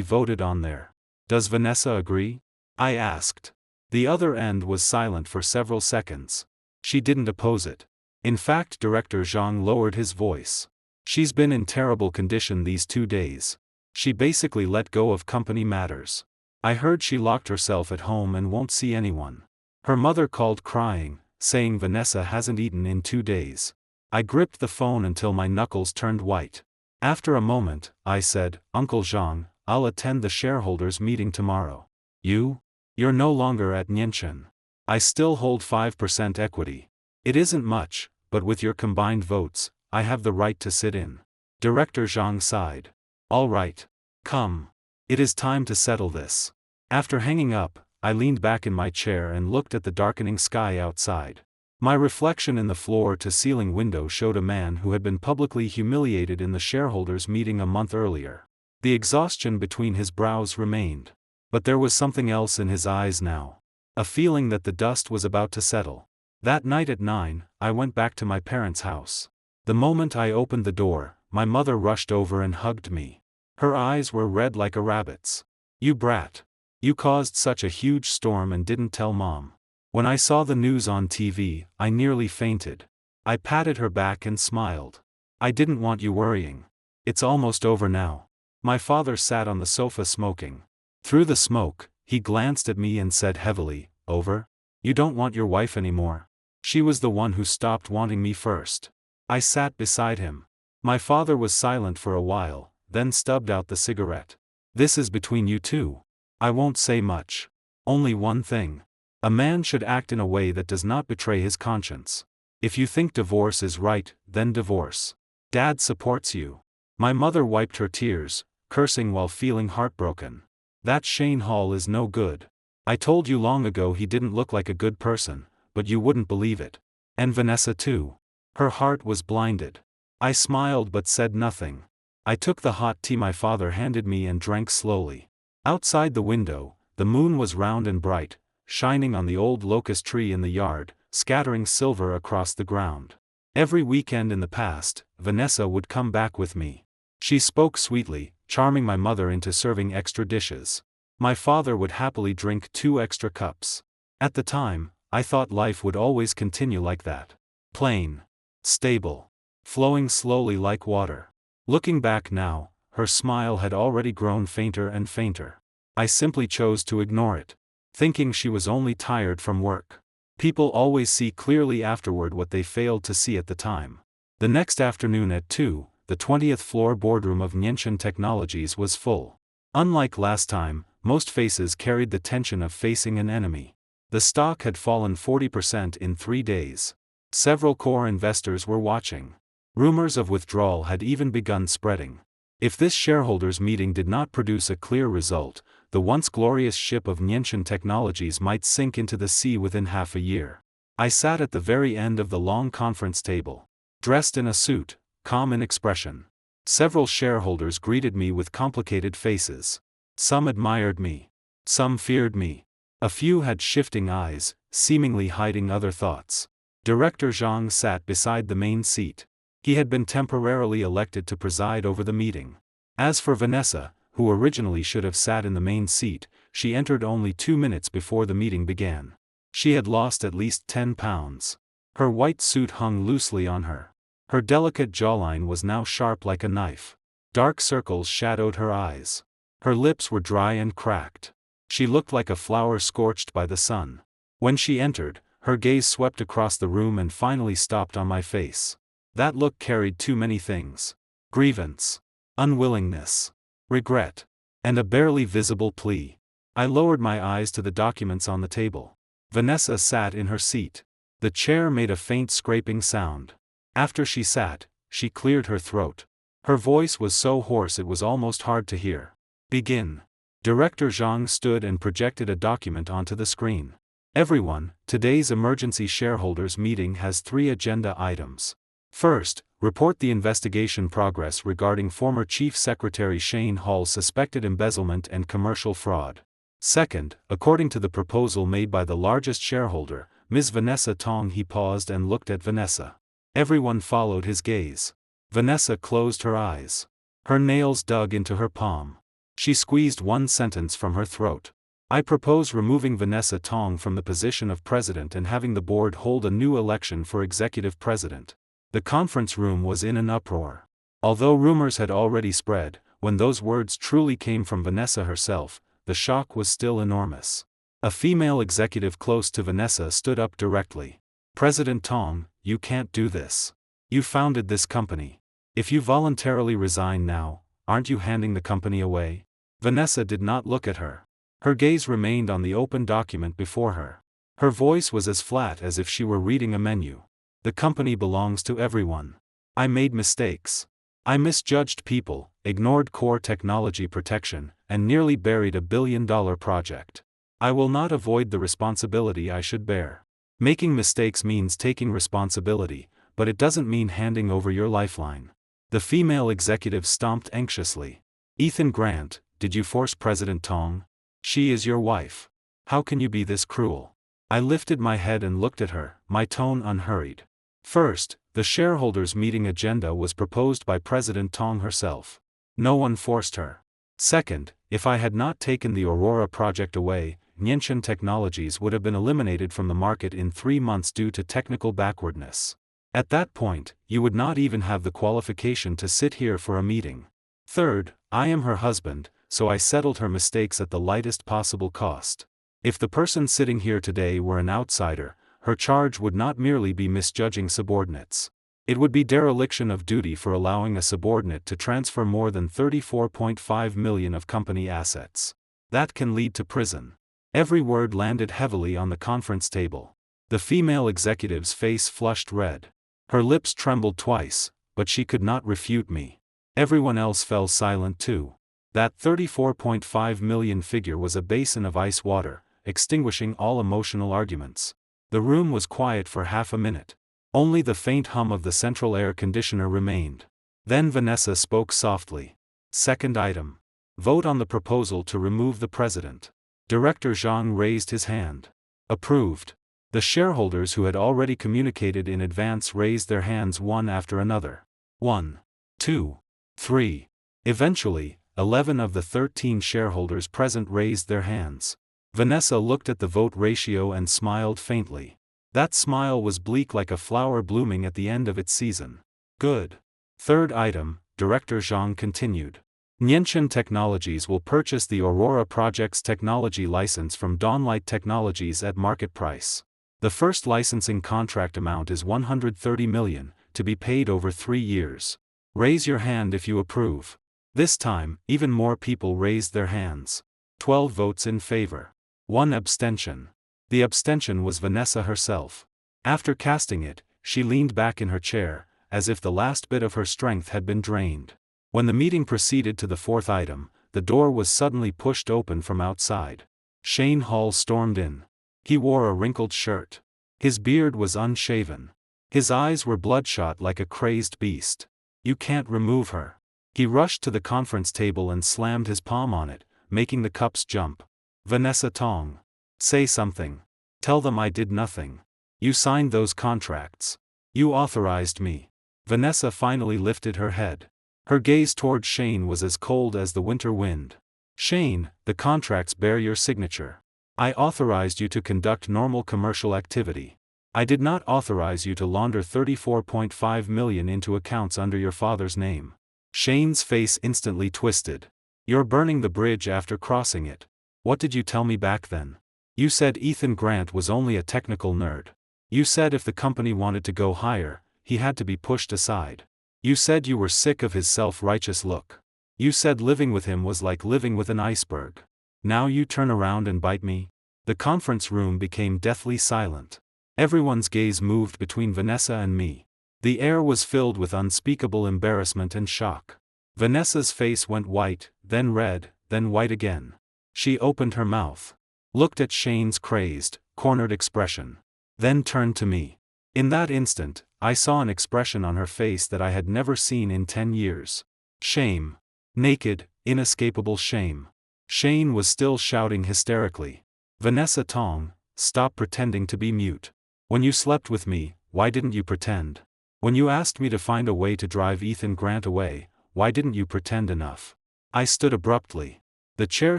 voted on there. Does Vanessa agree? I asked. The other end was silent for several seconds. She didn't oppose it. In fact, Director Zhang lowered his voice. She's been in terrible condition these 2 days. She basically let go of company matters. I heard she locked herself at home and won't see anyone. Her mother called crying, saying Vanessa hasn't eaten in 2 days. I gripped the phone until my knuckles turned white. After a moment, I said, Uncle Zhang, I'll attend the shareholders meeting tomorrow. You're no longer at Nienshin. I still hold 5% equity. It isn't much, but with your combined votes, I have the right to sit in. Director Zhang sighed. All right. Come. It is time to settle this. After hanging up, I leaned back in my chair and looked at the darkening sky outside. My reflection in the floor-to-ceiling window showed a man who had been publicly humiliated in the shareholders' meeting a month earlier. The exhaustion between his brows remained. But there was something else in his eyes now. A feeling that the dust was about to settle. That night at 9, I went back to my parents' house. The moment I opened the door, my mother rushed over and hugged me. Her eyes were red like a rabbit's. You brat. You caused such a huge storm and didn't tell Mom. When I saw the news on TV, I nearly fainted. I patted her back and smiled. I didn't want you worrying. It's almost over now. My father sat on the sofa smoking. Through the smoke, he glanced at me and said heavily, Over? You don't want your wife anymore? She was the one who stopped wanting me first. I sat beside him. My father was silent for a while, then stubbed out the cigarette. This is between you two. I won't say much. Only one thing. A man should act in a way that does not betray his conscience. If you think divorce is right, then divorce. Dad supports you. My mother wiped her tears, cursing while feeling heartbroken. That Shane Hall is no good. I told you long ago he didn't look like a good person, but you wouldn't believe it. And Vanessa too. Her heart was blinded. I smiled but said nothing. I took the hot tea my father handed me and drank slowly. Outside the window, the moon was round and bright, shining on the old locust tree in the yard, scattering silver across the ground. Every weekend in the past, Vanessa would come back with me. She spoke sweetly, charming my mother into serving extra dishes. My father would happily drink 2 extra cups. At the time, I thought life would always continue like that. Plain. Stable. Flowing slowly like water. Looking back now, her smile had already grown fainter and fainter. I simply chose to ignore it, thinking she was only tired from work. People always see clearly afterward what they failed to see at the time. The next afternoon at 2, the 20th floor boardroom of Nienshin Technologies was full. Unlike last time, most faces carried the tension of facing an enemy. The stock had fallen 40% in 3 days. Several core investors were watching. Rumors of withdrawal had even begun spreading. If this shareholders' meeting did not produce a clear result, the once glorious ship of Nienshin Technologies might sink into the sea within half a year. I sat at the very end of the long conference table. Dressed in a suit, calm in expression. Several shareholders greeted me with complicated faces. Some admired me. Some feared me. A few had shifting eyes, seemingly hiding other thoughts. Director Zhang sat beside the main seat. He had been temporarily elected to preside over the meeting. As for Vanessa, who originally should have sat in the main seat, she entered only 2 minutes before the meeting began. She had lost at least 10 pounds. Her white suit hung loosely on her. Her delicate jawline was now sharp like a knife. Dark circles shadowed her eyes. Her lips were dry and cracked. She looked like a flower scorched by the sun. When she entered, her gaze swept across the room and finally stopped on my face. That look carried too many things. Grievance. Unwillingness. Regret. And a barely visible plea. I lowered my eyes to the documents on the table. Vanessa sat in her seat. The chair made a faint scraping sound. After she sat, she cleared her throat. Her voice was so hoarse it was almost hard to hear. Begin. Director Zhang stood and projected a document onto the screen. Everyone, today's emergency shareholders meeting has 3 agenda items. First, report the investigation progress regarding former Chief Secretary Shane Hall's suspected embezzlement and commercial fraud. Second, according to the proposal made by the largest shareholder, Ms. Vanessa Tong. He paused and looked at Vanessa. Everyone followed his gaze. Vanessa closed her eyes. Her nails dug into her palm. She squeezed one sentence from her throat. I propose removing Vanessa Tong from the position of president and having the board hold a new election for executive president. The conference room was in an uproar. Although rumors had already spread, when those words truly came from Vanessa herself, the shock was still enormous. A female executive close to Vanessa stood up directly. President Tong, you can't do this. You founded this company. If you voluntarily resign now, aren't you handing the company away? Vanessa did not look at her. Her gaze remained on the open document before her. Her voice was as flat as if she were reading a menu. The company belongs to everyone. I made mistakes. I misjudged people, ignored core technology protection, and nearly buried a billion-dollar project. I will not avoid the responsibility I should bear. Making mistakes means taking responsibility, but it doesn't mean handing over your lifeline. The female executive stomped anxiously. Ethan Grant, did you force President Tong? She is your wife. How can you be this cruel? I lifted my head and looked at her, my tone unhurried. First, the shareholders' meeting agenda was proposed by President Tong herself. No one forced her. Second, if I had not taken the Aurora project away, Nienshin Technologies would have been eliminated from the market in 3 months due to technical backwardness. At that point, you would not even have the qualification to sit here for a meeting. Third, I am her husband, so I settled her mistakes at the lightest possible cost. If the person sitting here today were an outsider, her charge would not merely be misjudging subordinates. It would be dereliction of duty for allowing a subordinate to transfer more than 34.5 million of company assets. That can lead to prison. Every word landed heavily on the conference table. The female executive's face flushed red. Her lips trembled twice, but she could not refute me. Everyone else fell silent too. That 34.5 million figure was a basin of ice water, extinguishing all emotional arguments. The room was quiet for half a minute. Only the faint hum of the central air conditioner remained. Then Vanessa spoke softly. Second item. Vote on the proposal to remove the president. Director Zhang raised his hand. Approved. The shareholders who had already communicated in advance raised their hands one after another. 1, 2, 3. Eventually, 11 of the 13 shareholders present raised their hands. Vanessa looked at the vote ratio and smiled faintly. That smile was bleak like a flower blooming at the end of its season. Good. Third item, Director Zhang continued. Niantian Technologies will purchase the Aurora Project's technology license from Dawnlight Technologies at market price. The first licensing contract amount is 130 million, to be paid over 3 years. Raise your hand if you approve. This time, even more people raised their hands. 12 votes in favor. 1 abstention. The abstention was Vanessa herself. After casting it, she leaned back in her chair, as if the last bit of her strength had been drained. When the meeting proceeded to the fourth item, the door was suddenly pushed open from outside. Shane Hall stormed in. He wore a wrinkled shirt. His beard was unshaven. His eyes were bloodshot like a crazed beast. You can't remove her. He rushed to the conference table and slammed his palm on it, making the cups jump. Vanessa Tong. Say something. Tell them I did nothing. You signed those contracts. You authorized me. Vanessa finally lifted her head. Her gaze toward Shane was as cold as the winter wind. Shane, the contracts bear your signature. I authorized you to conduct normal commercial activity. I did not authorize you to launder 34.5 million into accounts under your father's name. Shane's face instantly twisted. You're burning the bridge after crossing it. What did you tell me back then? You said Ethan Grant was only a technical nerd. You said if the company wanted to go higher, he had to be pushed aside. You said you were sick of his self-righteous look. You said living with him was like living with an iceberg. Now you turn around and bite me? The conference room became deathly silent. Everyone's gaze moved between Vanessa and me. The air was filled with unspeakable embarrassment and shock. Vanessa's face went white, then red, then white again. She opened her mouth, looked at Shane's crazed, cornered expression, then turned to me. In that instant, I saw an expression on her face that I had never seen in 10 years. Shame. Naked, inescapable shame. Shane was still shouting hysterically. Vanessa Tong, stop pretending to be mute. When you slept with me, why didn't you pretend? When you asked me to find a way to drive Ethan Grant away, why didn't you pretend enough? I stood abruptly. The chair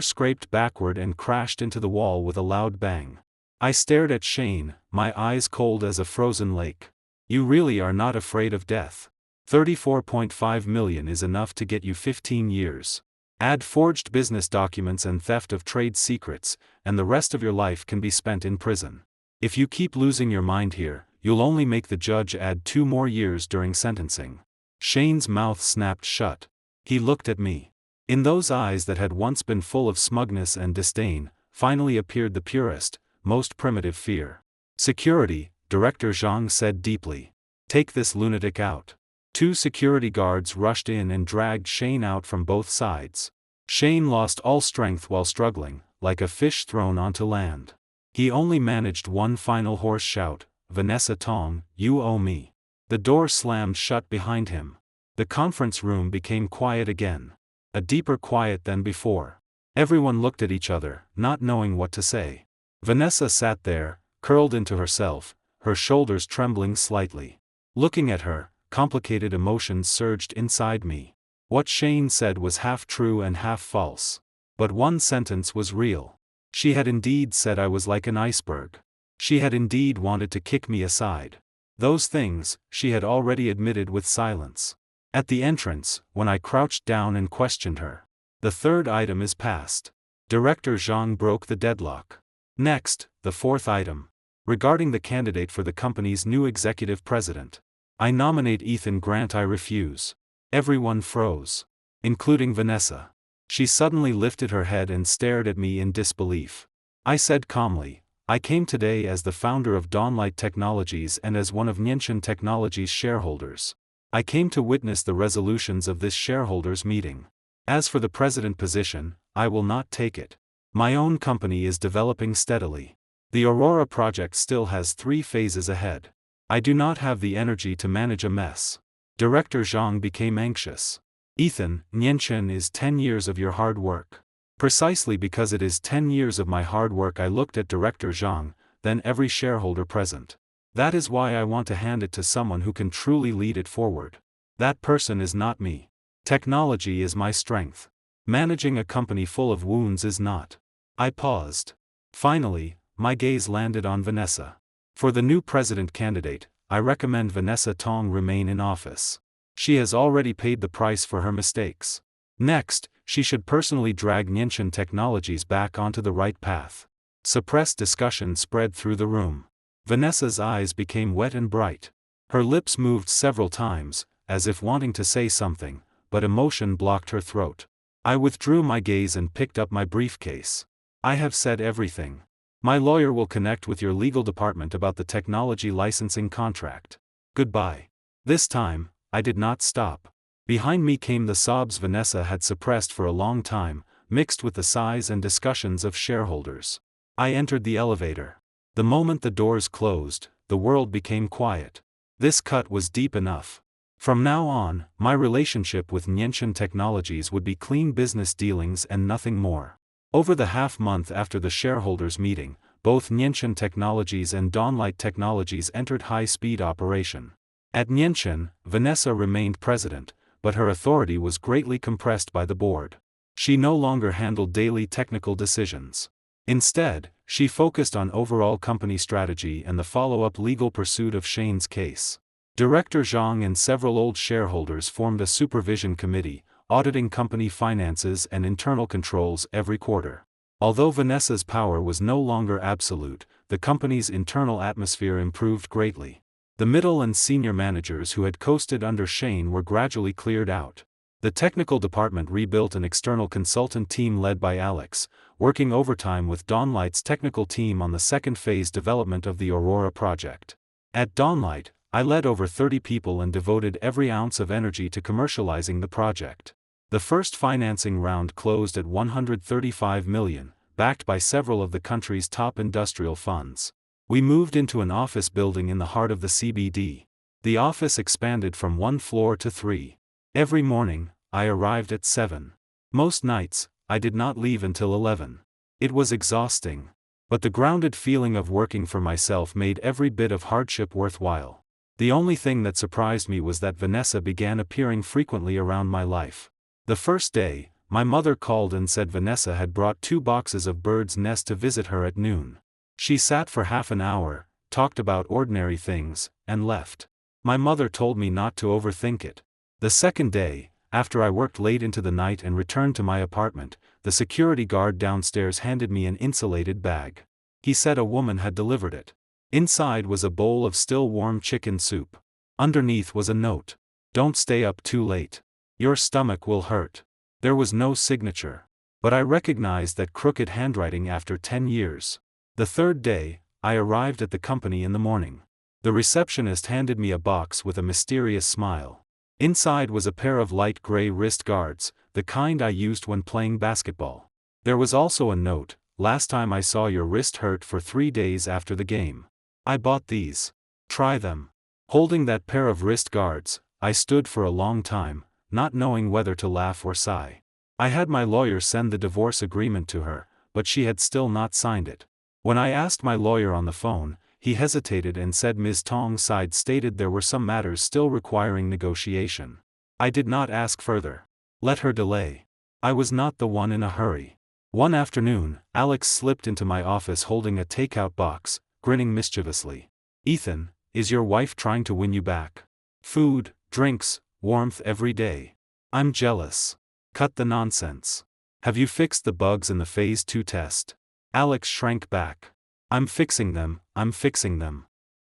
scraped backward and crashed into the wall with a loud bang. I stared at Shane, my eyes cold as a frozen lake. You really are not afraid of death. 34.5 million is enough to get you 15 years. Add forged business documents and theft of trade secrets, and the rest of your life can be spent in prison. If you keep losing your mind here, you'll only make the judge add 2 more years during sentencing. Shane's mouth snapped shut. He looked at me. In those eyes that had once been full of smugness and disdain, finally appeared the purest, most primitive fear. Security, Director Zhang said deeply. Take this lunatic out. 2 security guards rushed in and dragged Shane out from both sides. Shane lost all strength while struggling, like a fish thrown onto land. He only managed one final hoarse shout, Vanessa Tong, you owe me. The door slammed shut behind him. The conference room became quiet again. A deeper quiet than before. Everyone looked at each other, not knowing what to say. Vanessa sat there, curled into herself, her shoulders trembling slightly. Looking at her, complicated emotions surged inside me. What Shane said was half true and half false. But one sentence was real. She had indeed said I was like an iceberg. She had indeed wanted to kick me aside. Those things, she had already admitted with silence. At the entrance, when I crouched down and questioned her. The third item is passed. Director Zhang broke the deadlock. Next, the fourth item. Regarding the candidate for the company's new executive president. I nominate Ethan Grant. I refuse. Everyone froze. Including Vanessa. She suddenly lifted her head and stared at me in disbelief. I said calmly, I came today as the founder of Dawnlight Technologies and as one of Niantian Technologies' shareholders. I came to witness the resolutions of this shareholders' meeting. As for the president position, I will not take it. My own company is developing steadily. The Aurora project still has 3 phases ahead. I do not have the energy to manage a mess. Director Zhang became anxious. Ethan, Nianchen is 10 years of your hard work. Precisely because it is 10 years of my hard work, I looked at Director Zhang, then every shareholder present. That is why I want to hand it to someone who can truly lead it forward. That person is not me. Technology is my strength. Managing a company full of wounds is not. I paused. Finally, my gaze landed on Vanessa. For the new president candidate, I recommend Vanessa Tong remain in office. She has already paid the price for her mistakes. Next, she should personally drag Nianchen Technologies back onto the right path. Suppressed discussion spread through the room. Vanessa's eyes became wet and bright. Her lips moved several times, as if wanting to say something, but emotion blocked her throat. I withdrew my gaze and picked up my briefcase. I have said everything. My lawyer will connect with your legal department about the technology licensing contract. Goodbye. This time, I did not stop. Behind me came the sobs Vanessa had suppressed for a long time, mixed with the sighs and discussions of shareholders. I entered the elevator. The moment the doors closed, the world became quiet. This cut was deep enough. From now on, my relationship with Nianchen Technologies would be clean business dealings and nothing more. Over the half-month after the shareholders' meeting, both Nianchen Technologies and Dawnlight Technologies entered high-speed operation. At Nianchen, Vanessa remained president, but her authority was greatly compressed by the board. She no longer handled daily technical decisions. Instead, she focused on overall company strategy and the follow-up legal pursuit of Shane's case. Director Zhang and several old shareholders formed a supervision committee, auditing company finances and internal controls every quarter. Although Vanessa's power was no longer absolute, the company's internal atmosphere improved greatly. The middle and senior managers who had coasted under Shane were gradually cleared out. The technical department rebuilt an external consultant team led by Alex, working overtime with Dawnlight's technical team on the second phase development of the Aurora project. At Dawnlight, I led over 30 people and devoted every ounce of energy to commercializing the project. The first financing round closed at $135 million, backed by several of the country's top industrial funds. We moved into an office building in the heart of the CBD. The office expanded from 1 floor to 3. Every morning, I arrived at 7. Most nights, I did not leave until 11. It was exhausting. But the grounded feeling of working for myself made every bit of hardship worthwhile. The only thing that surprised me was that Vanessa began appearing frequently around my life. The first day, my mother called and said Vanessa had brought 2 boxes of bird's nest to visit her at noon. She sat for half an hour, talked about ordinary things, and left. My mother told me not to overthink it. The second day, after I worked late into the night and returned to my apartment, the security guard downstairs handed me an insulated bag. He said a woman had delivered it. Inside was a bowl of still warm chicken soup. Underneath was a note. Don't stay up too late. Your stomach will hurt. There was no signature. But I recognized that crooked handwriting after 10 years. The third day, I arrived at the company in the morning. The receptionist handed me a box with a mysterious smile. Inside was a pair of light gray wrist guards, the kind I used when playing basketball. There was also a note, last time I saw your wrist hurt for 3 days after the game. I bought these. Try them. Holding that pair of wrist guards, I stood for a long time, not knowing whether to laugh or sigh. I had my lawyer send the divorce agreement to her, but she had still not signed it. When I asked my lawyer on the phone, he hesitated and said Ms. Tong's side stated there were some matters still requiring negotiation. I did not ask further. Let her delay. I was not the one in a hurry. One afternoon, Alex slipped into my office holding a takeout box, grinning mischievously. Ethan, is your wife trying to win you back? Food, drinks, warmth every day. I'm jealous. Cut the nonsense. Have you fixed the bugs in the Phase 2 test? Alex shrank back. I'm fixing them.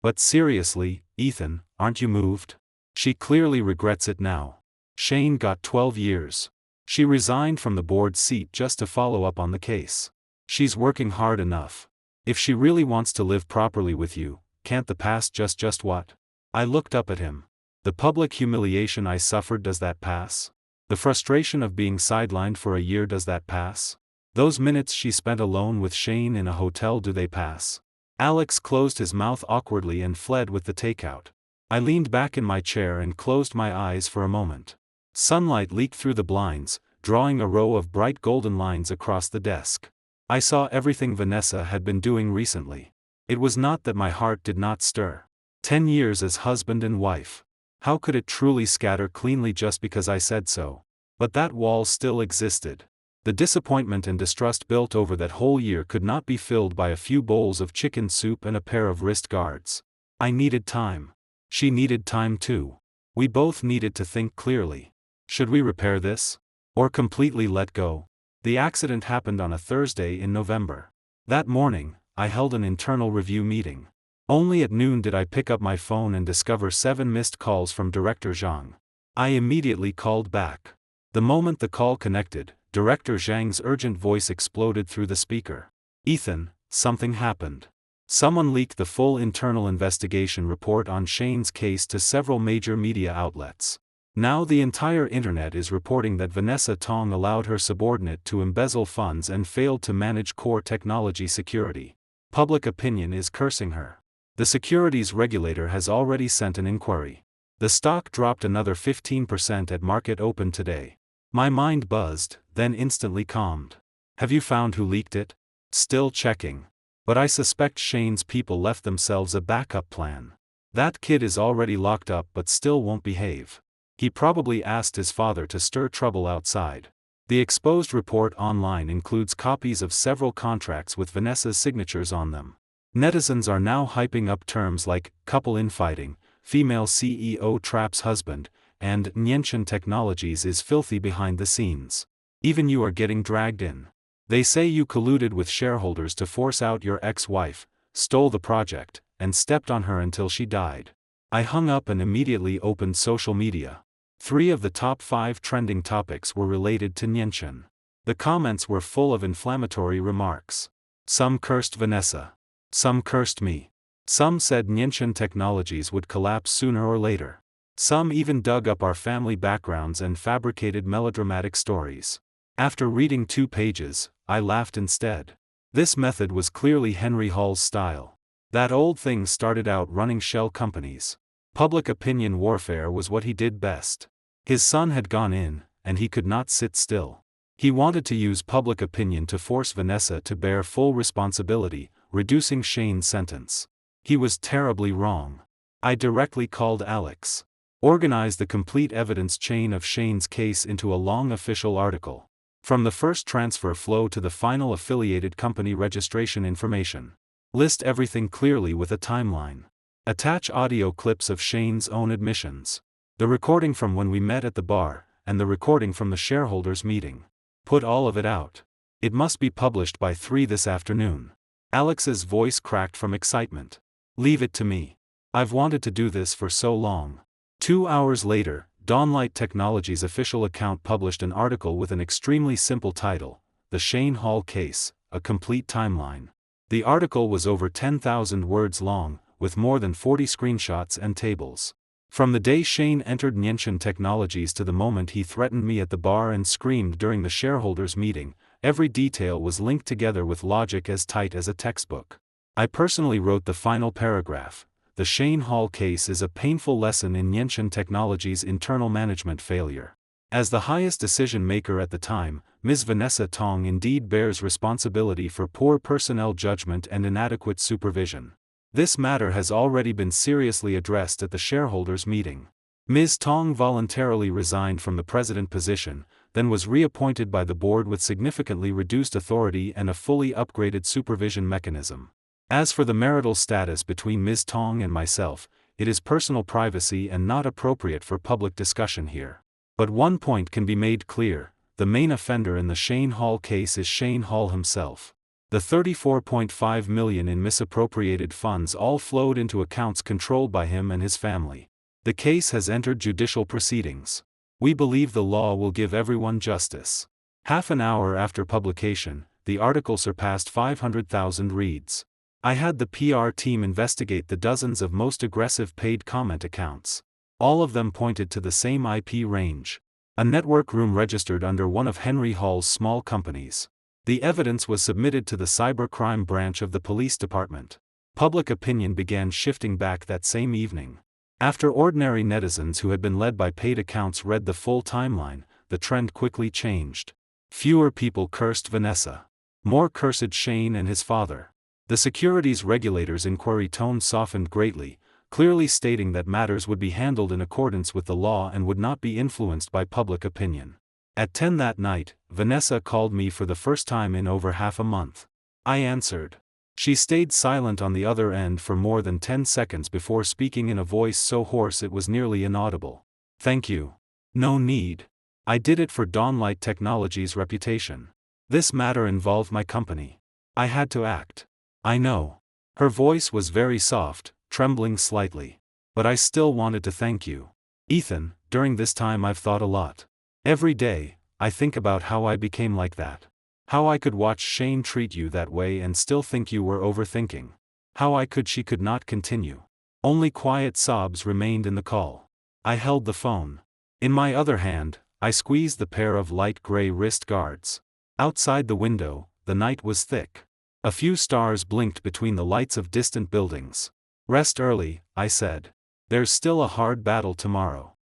But seriously, Ethan, aren't you moved? She clearly regrets it now. Shane got 12 years. She resigned from the board seat just to follow up on the case. She's working hard enough. If she really wants to live properly with you, can't the past just what? I looked up at him. The public humiliation I suffered, does that pass? The frustration of being sidelined for a year, does that pass? Those minutes she spent alone with Shane in a hotel, do they pass? Alex closed his mouth awkwardly and fled with the takeout. I leaned back in my chair and closed my eyes for a moment. Sunlight leaked through the blinds, drawing a row of bright golden lines across the desk. I saw everything Vanessa had been doing recently. It was not that my heart did not stir. 10 years as husband and wife. How could it truly scatter cleanly just because I said so? But that wall still existed. The disappointment and distrust built over that whole year could not be filled by a few bowls of chicken soup and a pair of wrist guards. I needed time. She needed time too. We both needed to think clearly. Should we repair this? Or completely let go? The accident happened on a Thursday in November. That morning, I held an internal review meeting. Only at noon did I pick up my phone and discover 7 missed calls from Director Zhang. I immediately called back. The moment the call connected, Director Zhang's urgent voice exploded through the speaker. "Ethan, something happened. Someone leaked the full internal investigation report on Shane's case to several major media outlets. Now the entire internet is reporting that Vanessa Tong allowed her subordinate to embezzle funds and failed to manage core technology security. Public opinion is cursing her. The securities regulator has already sent an inquiry." The stock dropped another 15% at market open today. My mind buzzed, then instantly calmed. "Have you found who leaked it?" "Still checking. But I suspect Shane's people left themselves a backup plan. That kid is already locked up but still won't behave. He probably asked his father to stir trouble outside." The exposed report online includes copies of several contracts with Vanessa's signatures on them. Netizens are now hyping up terms like couple infighting, female CEO traps husband, and Niantian Technologies is filthy behind the scenes. Even you are getting dragged in. They say you colluded with shareholders to force out your ex-wife, stole the project, and stepped on her until she died. I hung up and immediately opened social media. 3 of the top 5 trending topics were related to Niantian. The comments were full of inflammatory remarks. Some cursed Vanessa. Some cursed me. Some said Niantian Technologies would collapse sooner or later. Some even dug up our family backgrounds and fabricated melodramatic stories. After reading 2 pages, I laughed instead. This method was clearly Henry Hall's style. That old thing started out running shell companies. Public opinion warfare was what he did best. His son had gone in, and he could not sit still. He wanted to use public opinion to force Vanessa to bear full responsibility, reducing Shane's sentence. He was terribly wrong. I directly called Alex. Organized the complete evidence chain of Shane's case into a long official article. From the first transfer flow to the final affiliated company registration information. List everything clearly with a timeline. Attach audio clips of Shane's own admissions. The recording from when we met at the bar, and the recording from the shareholders' meeting. Put all of it out. It must be published by 3 this afternoon. Alex's voice cracked from excitement. "Leave it to me. I've wanted to do this for so long." 2 hours later, Dawnlight Technologies' official account published an article with an extremely simple title, "The Shane Hall Case, A Complete Timeline." The article was over 10,000 words long, with more than 40 screenshots and tables. From the day Shane entered Niantian Technologies to the moment he threatened me at the bar and screamed during the shareholders' meeting, every detail was linked together with logic as tight as a textbook. I personally wrote the final paragraph. "The Shane Hall case is a painful lesson in Niantian Technologies' internal management failure." As the highest decision maker at the time, Ms. Vanessa Tong indeed bears responsibility for poor personnel judgment and inadequate supervision. This matter has already been seriously addressed at the shareholders' meeting. Ms. Tong voluntarily resigned from the president position, then was reappointed by the board with significantly reduced authority and a fully upgraded supervision mechanism. As for the marital status between Ms. Tong and myself, it is personal privacy and not appropriate for public discussion here. But one point can be made clear: the main offender in the Shane Hall case is Shane Hall himself. The $34.5 million in misappropriated funds all flowed into accounts controlled by him and his family. The case has entered judicial proceedings. We believe the law will give everyone justice. Half an hour after publication, the article surpassed 500,000 reads. I had the PR team investigate the dozens of most aggressive paid comment accounts. All of them pointed to the same IP range. A network room registered under one of Henry Hall's small companies. The evidence was submitted to the cybercrime branch of the police department. Public opinion began shifting back that same evening. After ordinary netizens who had been led by paid accounts read the full timeline, the trend quickly changed. Fewer people cursed Vanessa. More cursed Shane and his father. The securities regulators' inquiry tone softened greatly, clearly stating that matters would be handled in accordance with the law and would not be influenced by public opinion. At 10 that night, Vanessa called me for the first time in over half a month. I answered. She stayed silent on the other end for more than 10 seconds before speaking in a voice so hoarse it was nearly inaudible. "Thank you. No need. I did it for Dawnlight Technologies' reputation. This matter involved my company. I had to act. I know." Her voice was very soft, trembling slightly. "But I still wanted to thank you. Ethan, during this time I've thought a lot. Every day, I think about how I became like that. How I could watch Shane treat you that way and still think you were overthinking. How she could not continue." Only quiet sobs remained in the call. I held the phone. In my other hand, I squeezed the pair of light gray wrist guards. Outside the window, the night was thick. A few stars blinked between the lights of distant buildings. "Rest early," I said. "There's still a hard battle tomorrow."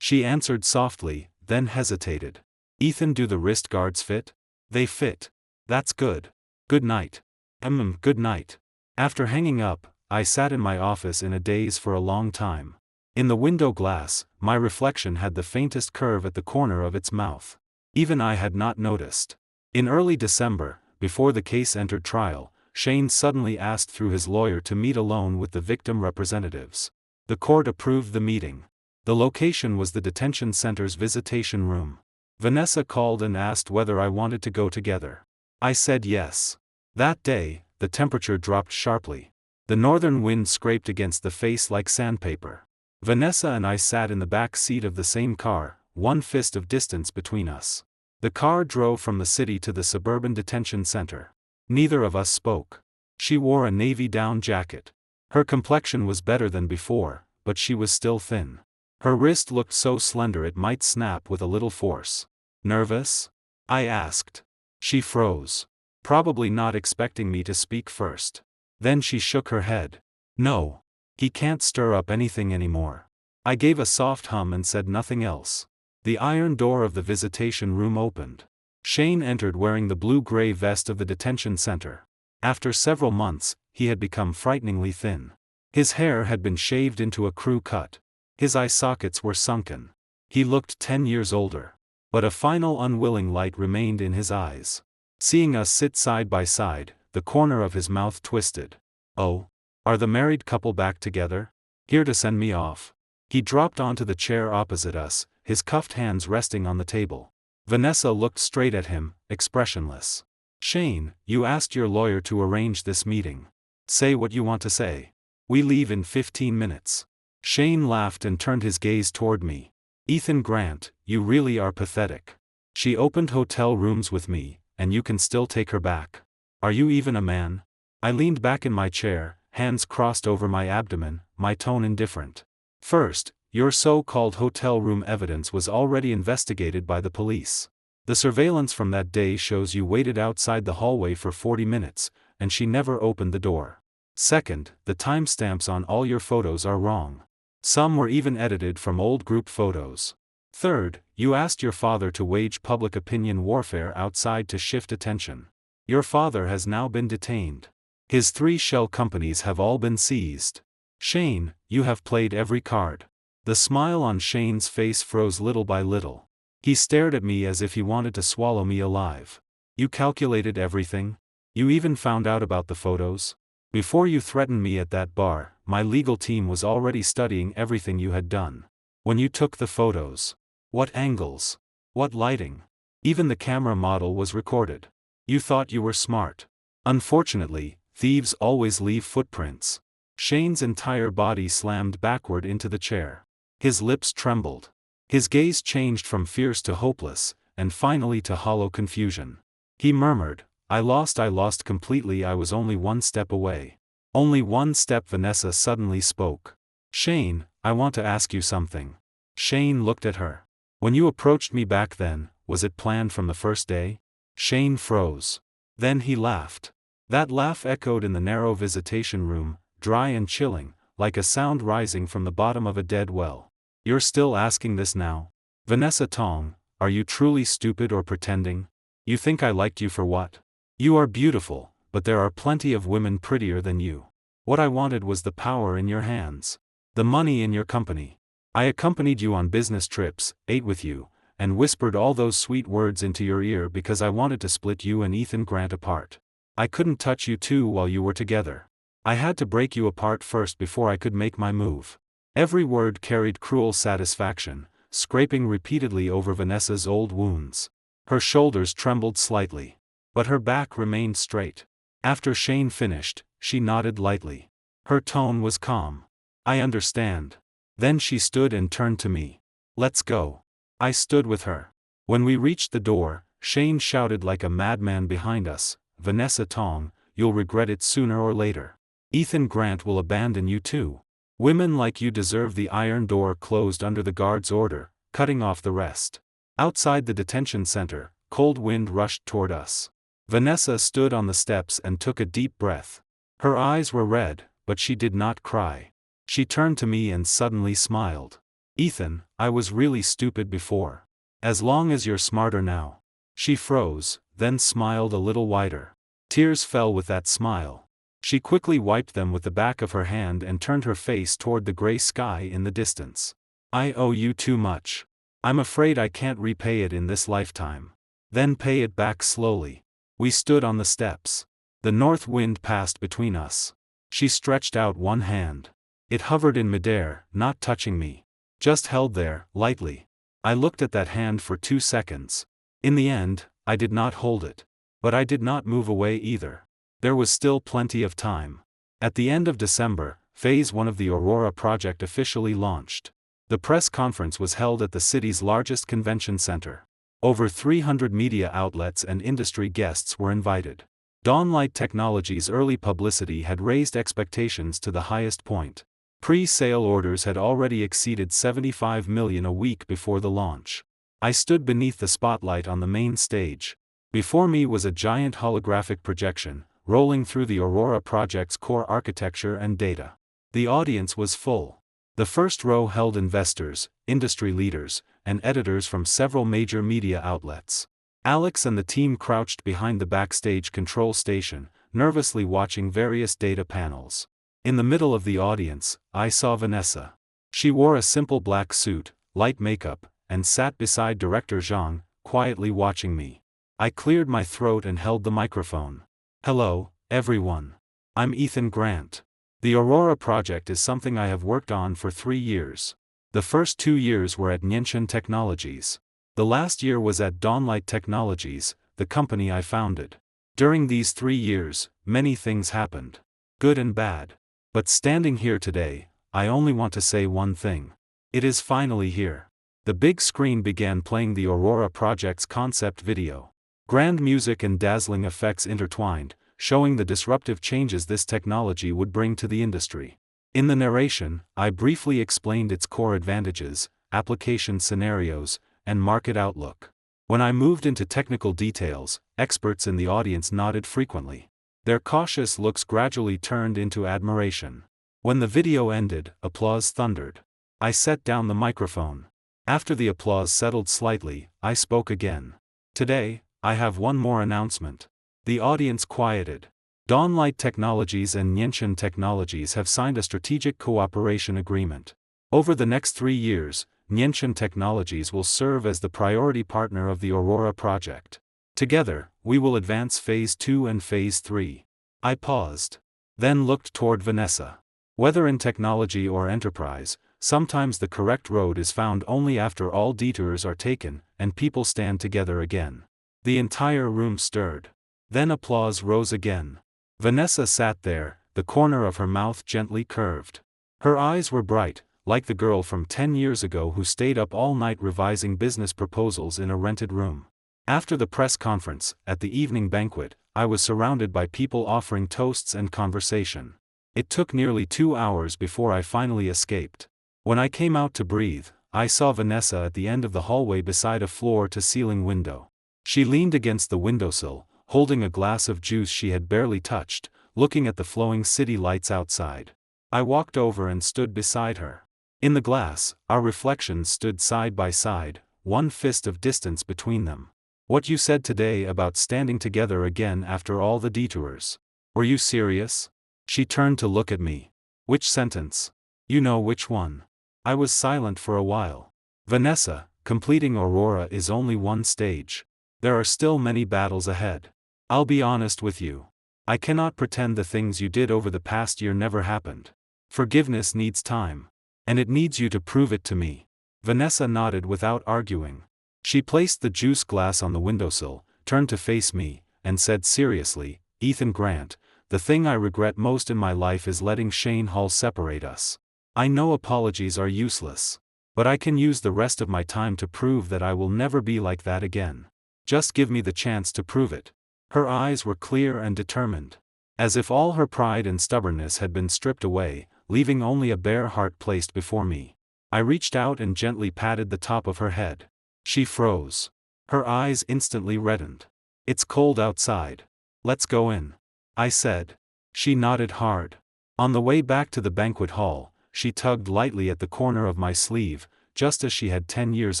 She answered softly, then hesitated. "Ethan, do the wrist guards fit?" "They fit." "That's good. Good night." Good night." After hanging up, I sat in my office in a daze for a long time. In the window glass, my reflection had the faintest curve at the corner of its mouth. Even I had not noticed. In early December, before the case entered trial, Shane suddenly asked through his lawyer to meet alone with the victim representatives. The court approved the meeting. The location was the detention center's visitation room. Vanessa called and asked whether I wanted to go together. I said yes. That day, the temperature dropped sharply. The northern wind scraped against the face like sandpaper. Vanessa and I sat in the back seat of the same car, one fist of distance between us. The car drove from the city to the suburban detention center. Neither of us spoke. She wore a navy down jacket. Her complexion was better than before, but she was still thin. Her wrist looked so slender it might snap with a little force. "Nervous?" I asked. She froze. Probably not expecting me to speak first. Then she shook her head. "No. He can't stir up anything anymore." I gave a soft hum and said nothing else. The iron door of the visitation room opened. Shane entered wearing the blue-gray vest of the detention center. After several months, he had become frighteningly thin. His hair had been shaved into a crew cut. His eye sockets were sunken. He looked 10 years older. But a final unwilling light remained in his eyes. Seeing us sit side by side, the corner of his mouth twisted. "Oh? Are the married couple back together? Here to send me off?" He dropped onto the chair opposite us, his cuffed hands resting on the table. Vanessa looked straight at him, expressionless. "Shane, you asked your lawyer to arrange this meeting. Say what you want to say. We leave in 15 minutes. Shane laughed and turned his gaze toward me. "Ethan Grant, you really are pathetic. She opened hotel rooms with me, and you can still take her back. Are you even a man?" I leaned back in my chair, hands crossed over my abdomen, my tone indifferent. "First, your so-called hotel room evidence was already investigated by the police. The surveillance from that day shows you waited outside the hallway for 40 minutes, and she never opened the door. Second, the timestamps on all your photos are wrong. Some were even edited from old group photos. Third, you asked your father to wage public opinion warfare outside to shift attention. Your father has now been detained. His 3 shell companies have all been seized. Shane, you have played every card." The smile on Shane's face froze little by little. He stared at me as if he wanted to swallow me alive. "You calculated everything? You even found out about the photos? Before you threatened me at that bar, my legal team was already studying everything you had done. When you took the photos. What angles? What lighting? Even the camera model was recorded. You thought you were smart. Unfortunately, thieves always leave footprints." Shane's entire body slammed backward into the chair. His lips trembled. His gaze changed from fierce to hopeless, and finally to hollow confusion. He murmured, I lost completely. I was only one step away. Only one step." Vanessa suddenly spoke. "Shane, I want to ask you something. Shane looked at her. When you approached me back then, was it planned from the first day? Shane froze. Then he laughed. That laugh echoed in the narrow visitation room, dry and chilling, like a sound rising from the bottom of a dead well. You're still asking this now? Vanessa Tong, are you truly stupid or pretending? You think I liked you for what? You are beautiful, but there are plenty of women prettier than you. What I wanted was the power in your hands. The money in your company. I accompanied you on business trips, ate with you, and whispered all those sweet words into your ear because I wanted to split you and Ethan Grant apart. I couldn't touch you two while you were together. I had to break you apart first before I could make my move. Every word carried cruel satisfaction, scraping repeatedly over Vanessa's old wounds. Her shoulders trembled slightly, but her back remained straight. After Shane finished, she nodded lightly. Her tone was calm. I understand. Then she stood and turned to me. Let's go. I stood with her. When we reached the door, Shane shouted like a madman behind us, Vanessa Tong, you'll regret it sooner or later. Ethan Grant will abandon you too. Women like you deserve. The iron door closed under the guard's order, cutting off the rest. Outside the detention center, cold wind rushed toward us. Vanessa stood on the steps and took a deep breath. Her eyes were red, but she did not cry. She turned to me and suddenly smiled. Ethan, I was really stupid before. As long as you're smarter now. She froze, then smiled a little wider. Tears fell with that smile. She quickly wiped them with the back of her hand and turned her face toward the gray sky in the distance. I owe you too much. I'm afraid I can't repay it in this lifetime. Then pay it back slowly. We stood on the steps. The north wind passed between us. She stretched out one hand. It hovered in midair, not touching me. Just held there, lightly. I looked at that hand for 2 seconds. In the end, I did not hold it. But I did not move away either. There was still plenty of time. At the end of December, Phase 1 of the Aurora project officially launched. The press conference was held at the city's largest convention center. Over 300 media outlets and industry guests were invited. Dawnlight Technologies' early publicity had raised expectations to the highest point. Pre-sale orders had already exceeded 75 million a week before the launch. I stood beneath the spotlight on the main stage. Before me was a giant holographic projection, rolling through the Aurora project's core architecture and data. The audience was full. The first row held investors, industry leaders, and editors from several major media outlets. Alex and the team crouched behind the backstage control station, nervously watching various data panels. In the middle of the audience, I saw Vanessa. She wore a simple black suit, light makeup, and sat beside Director Zhang, quietly watching me. I cleared my throat and held the microphone. Hello, everyone. I'm Ethan Grant. The Aurora project is something I have worked on for 3 years. The first 2 years were at Niantian Technologies. The last year was at Dawnlight Technologies, the company I founded. During these 3 years, many things happened. Good and bad. But standing here today, I only want to say one thing. It is finally here. The big screen began playing the Aurora project's concept video. Grand music and dazzling effects intertwined, showing the disruptive changes this technology would bring to the industry. In the narration, I briefly explained its core advantages, application scenarios, and market outlook. When I moved into technical details, experts in the audience nodded frequently. Their cautious looks gradually turned into admiration. When the video ended, applause thundered. I set down the microphone. After the applause settled slightly, I spoke again. Today, I have one more announcement. The audience quieted. Dawnlight Technologies and Niantian Technologies have signed a strategic cooperation agreement. Over the next 3 years, Niantian Technologies will serve as the priority partner of the Aurora project. Together, we will advance Phase 2 and Phase 3. I paused. Then looked toward Vanessa. Whether in technology or enterprise, sometimes the correct road is found only after all detours are taken, and people stand together again. The entire room stirred. Then applause rose again. Vanessa sat there, the corner of her mouth gently curved. Her eyes were bright, like the girl from 10 years ago who stayed up all night revising business proposals in a rented room. After the press conference, at the evening banquet, I was surrounded by people offering toasts and conversation. It took nearly 2 hours before I finally escaped. When I came out to breathe, I saw Vanessa at the end of the hallway beside a floor-to-ceiling window. She leaned against the windowsill, holding a glass of juice she had barely touched, looking at the flowing city lights outside. I walked over and stood beside her. In the glass, our reflections stood side by side, one fist of distance between them. "What you said today about standing together again after all the detours. Were you serious?" She turned to look at me. "Which sentence?" "You know which one." I was silent for a while. "Vanessa, completing Aurora is only one stage. There are still many battles ahead. I'll be honest with you. I cannot pretend the things you did over the past year never happened. Forgiveness needs time. And it needs you to prove it to me." Vanessa nodded without arguing. She placed the juice glass on the windowsill, turned to face me, and said seriously, "Ethan Grant, the thing I regret most in my life is letting Shane Hall separate us. I know apologies are useless. But I can use the rest of my time to prove that I will never be like that again. Just give me the chance to prove it." Her eyes were clear and determined. As if all her pride and stubbornness had been stripped away, leaving only a bare heart placed before me. I reached out and gently patted the top of her head. She froze. Her eyes instantly reddened. "It's cold outside. Let's go in," I said. She nodded hard. On the way back to the banquet hall, she tugged lightly at the corner of my sleeve, just as she had 10 years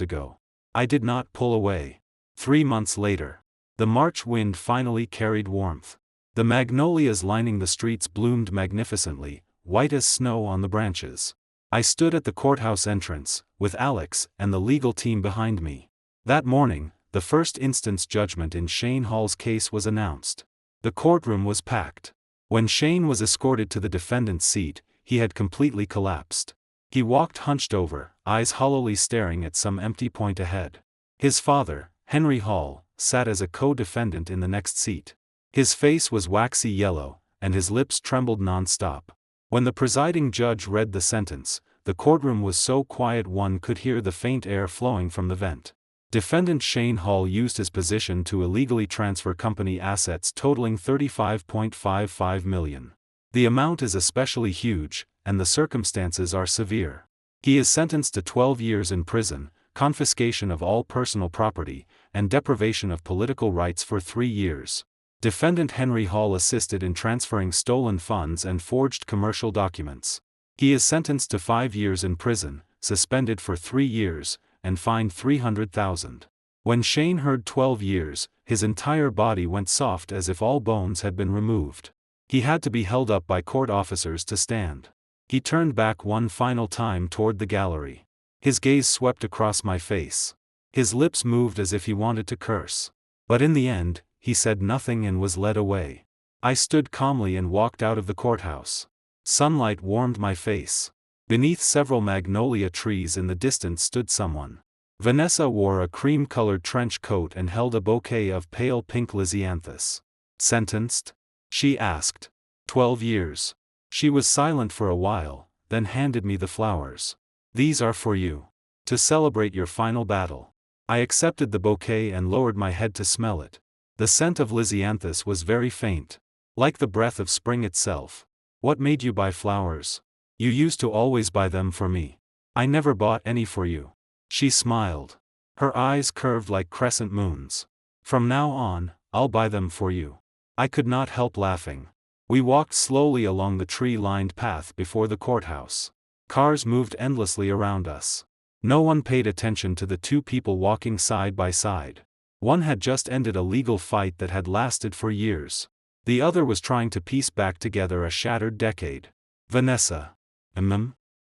ago. I did not pull away. 3 months later. The March wind finally carried warmth. The magnolias lining the streets bloomed magnificently, white as snow on the branches. I stood at the courthouse entrance, with Alex and the legal team behind me. That morning, the first instance judgment in Shane Hall's case was announced. The courtroom was packed. When Shane was escorted to the defendant's seat, he had completely collapsed. He walked hunched over, eyes hollowly staring at some empty point ahead. His father, Henry Hall, sat as a co-defendant in the next seat. His face was waxy yellow, and his lips trembled non-stop. When the presiding judge read the sentence, the courtroom was so quiet one could hear the faint air flowing from the vent. Defendant Shane Hall used his position to illegally transfer company assets totaling $35.55 million. The amount is especially huge, and the circumstances are severe. He is sentenced to 12 years in prison, confiscation of all personal property, and deprivation of political rights for 3 years. Defendant Henry Hall assisted in transferring stolen funds and forged commercial documents. He is sentenced to 5 years in prison, suspended for 3 years, and fined $300,000. When Shane heard 12 years, his entire body went soft as if all bones had been removed. He had to be held up by court officers to stand. He turned back one final time toward the gallery. His gaze swept across my face. His lips moved as if he wanted to curse. But in the end, he said nothing and was led away. I stood calmly and walked out of the courthouse. Sunlight warmed my face. Beneath several magnolia trees in the distance stood someone. Vanessa wore a cream-colored trench coat and held a bouquet of pale pink lisianthus. "Sentenced?" she asked. 12 years. She was silent for a while, then handed me the flowers. "These are for you. To celebrate your final battle." I accepted the bouquet and lowered my head to smell it. The scent of lisianthus was very faint. Like the breath of spring itself. "What made you buy flowers? You used to always buy them for me." "I never bought any for you." She smiled. Her eyes curved like crescent moons. "From now on, I'll buy them for you." I could not help laughing. We walked slowly along the tree-lined path before the courthouse. Cars moved endlessly around us. No one paid attention to the two people walking side by side. One had just ended a legal fight that had lasted for years. The other was trying to piece back together a shattered decade. "Vanessa.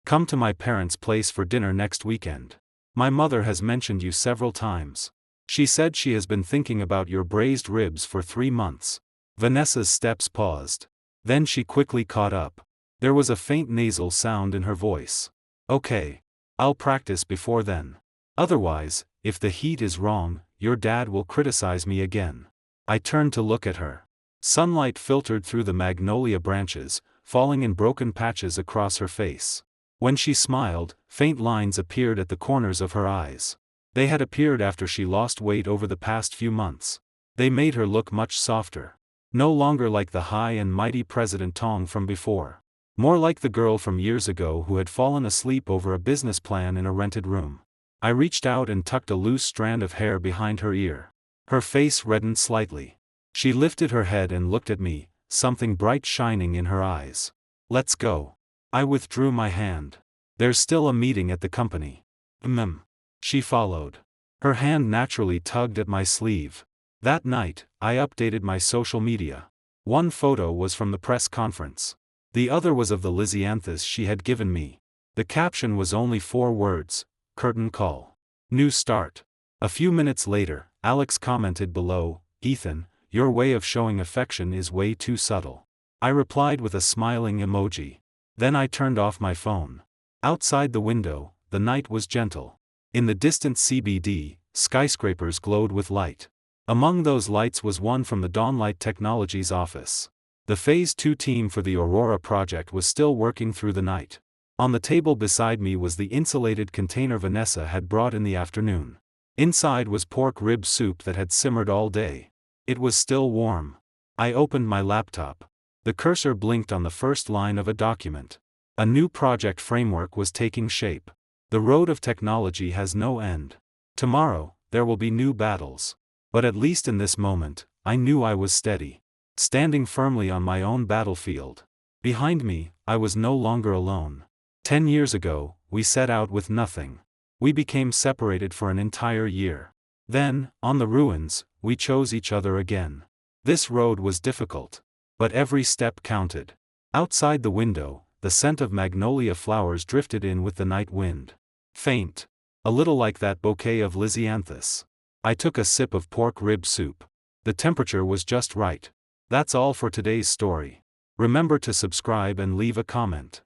Come to my parents' place for dinner next weekend. My mother has mentioned you several times. She said she has been thinking about your braised ribs for 3 months." Vanessa's steps paused. Then she quickly caught up. There was a faint nasal sound in her voice. "Okay. I'll practice before then. Otherwise, if the heat is wrong, your dad will criticize me again." I turned to look at her. Sunlight filtered through the magnolia branches, falling in broken patches across her face. When she smiled, faint lines appeared at the corners of her eyes. They had appeared after she lost weight over the past few months. They made her look much softer. No longer like the high and mighty President Tong from before. More like the girl from years ago who had fallen asleep over a business plan in a rented room. I reached out and tucked a loose strand of hair behind her ear. Her face reddened slightly. She lifted her head and looked at me, something bright shining in her eyes. "Let's go." I withdrew my hand. "There's still a meeting at the company." She followed. Her hand naturally tugged at my sleeve. That night, I updated my social media. One photo was from the press conference. The other was of the Lysianthus she had given me. The caption was only 4 words: curtain call. New start. A few minutes later, Alex commented below, "Ethan, your way of showing affection is way too subtle." I replied with a smiling emoji. Then I turned off my phone. Outside the window, the night was gentle. In the distant CBD, skyscrapers glowed with light. Among those lights was one from the Dawnlight Technologies office. The Phase 2 team for the Aurora project was still working through the night. On the table beside me was the insulated container Vanessa had brought in the afternoon. Inside was pork rib soup that had simmered all day. It was still warm. I opened my laptop. The cursor blinked on the first line of a document. A new project framework was taking shape. The road of technology has no end. Tomorrow, there will be new battles. But at least in this moment, I knew I was steady. Standing firmly on my own battlefield. Behind me, I was no longer alone. 10 years ago, we set out with nothing. We became separated for an entire year. Then, on the ruins, we chose each other again. This road was difficult. But every step counted. Outside the window, the scent of magnolia flowers drifted in with the night wind. Faint. A little like that bouquet of Lysianthus. I took a sip of pork rib soup. The temperature was just right. That's all for today's story. Remember to subscribe and leave a comment.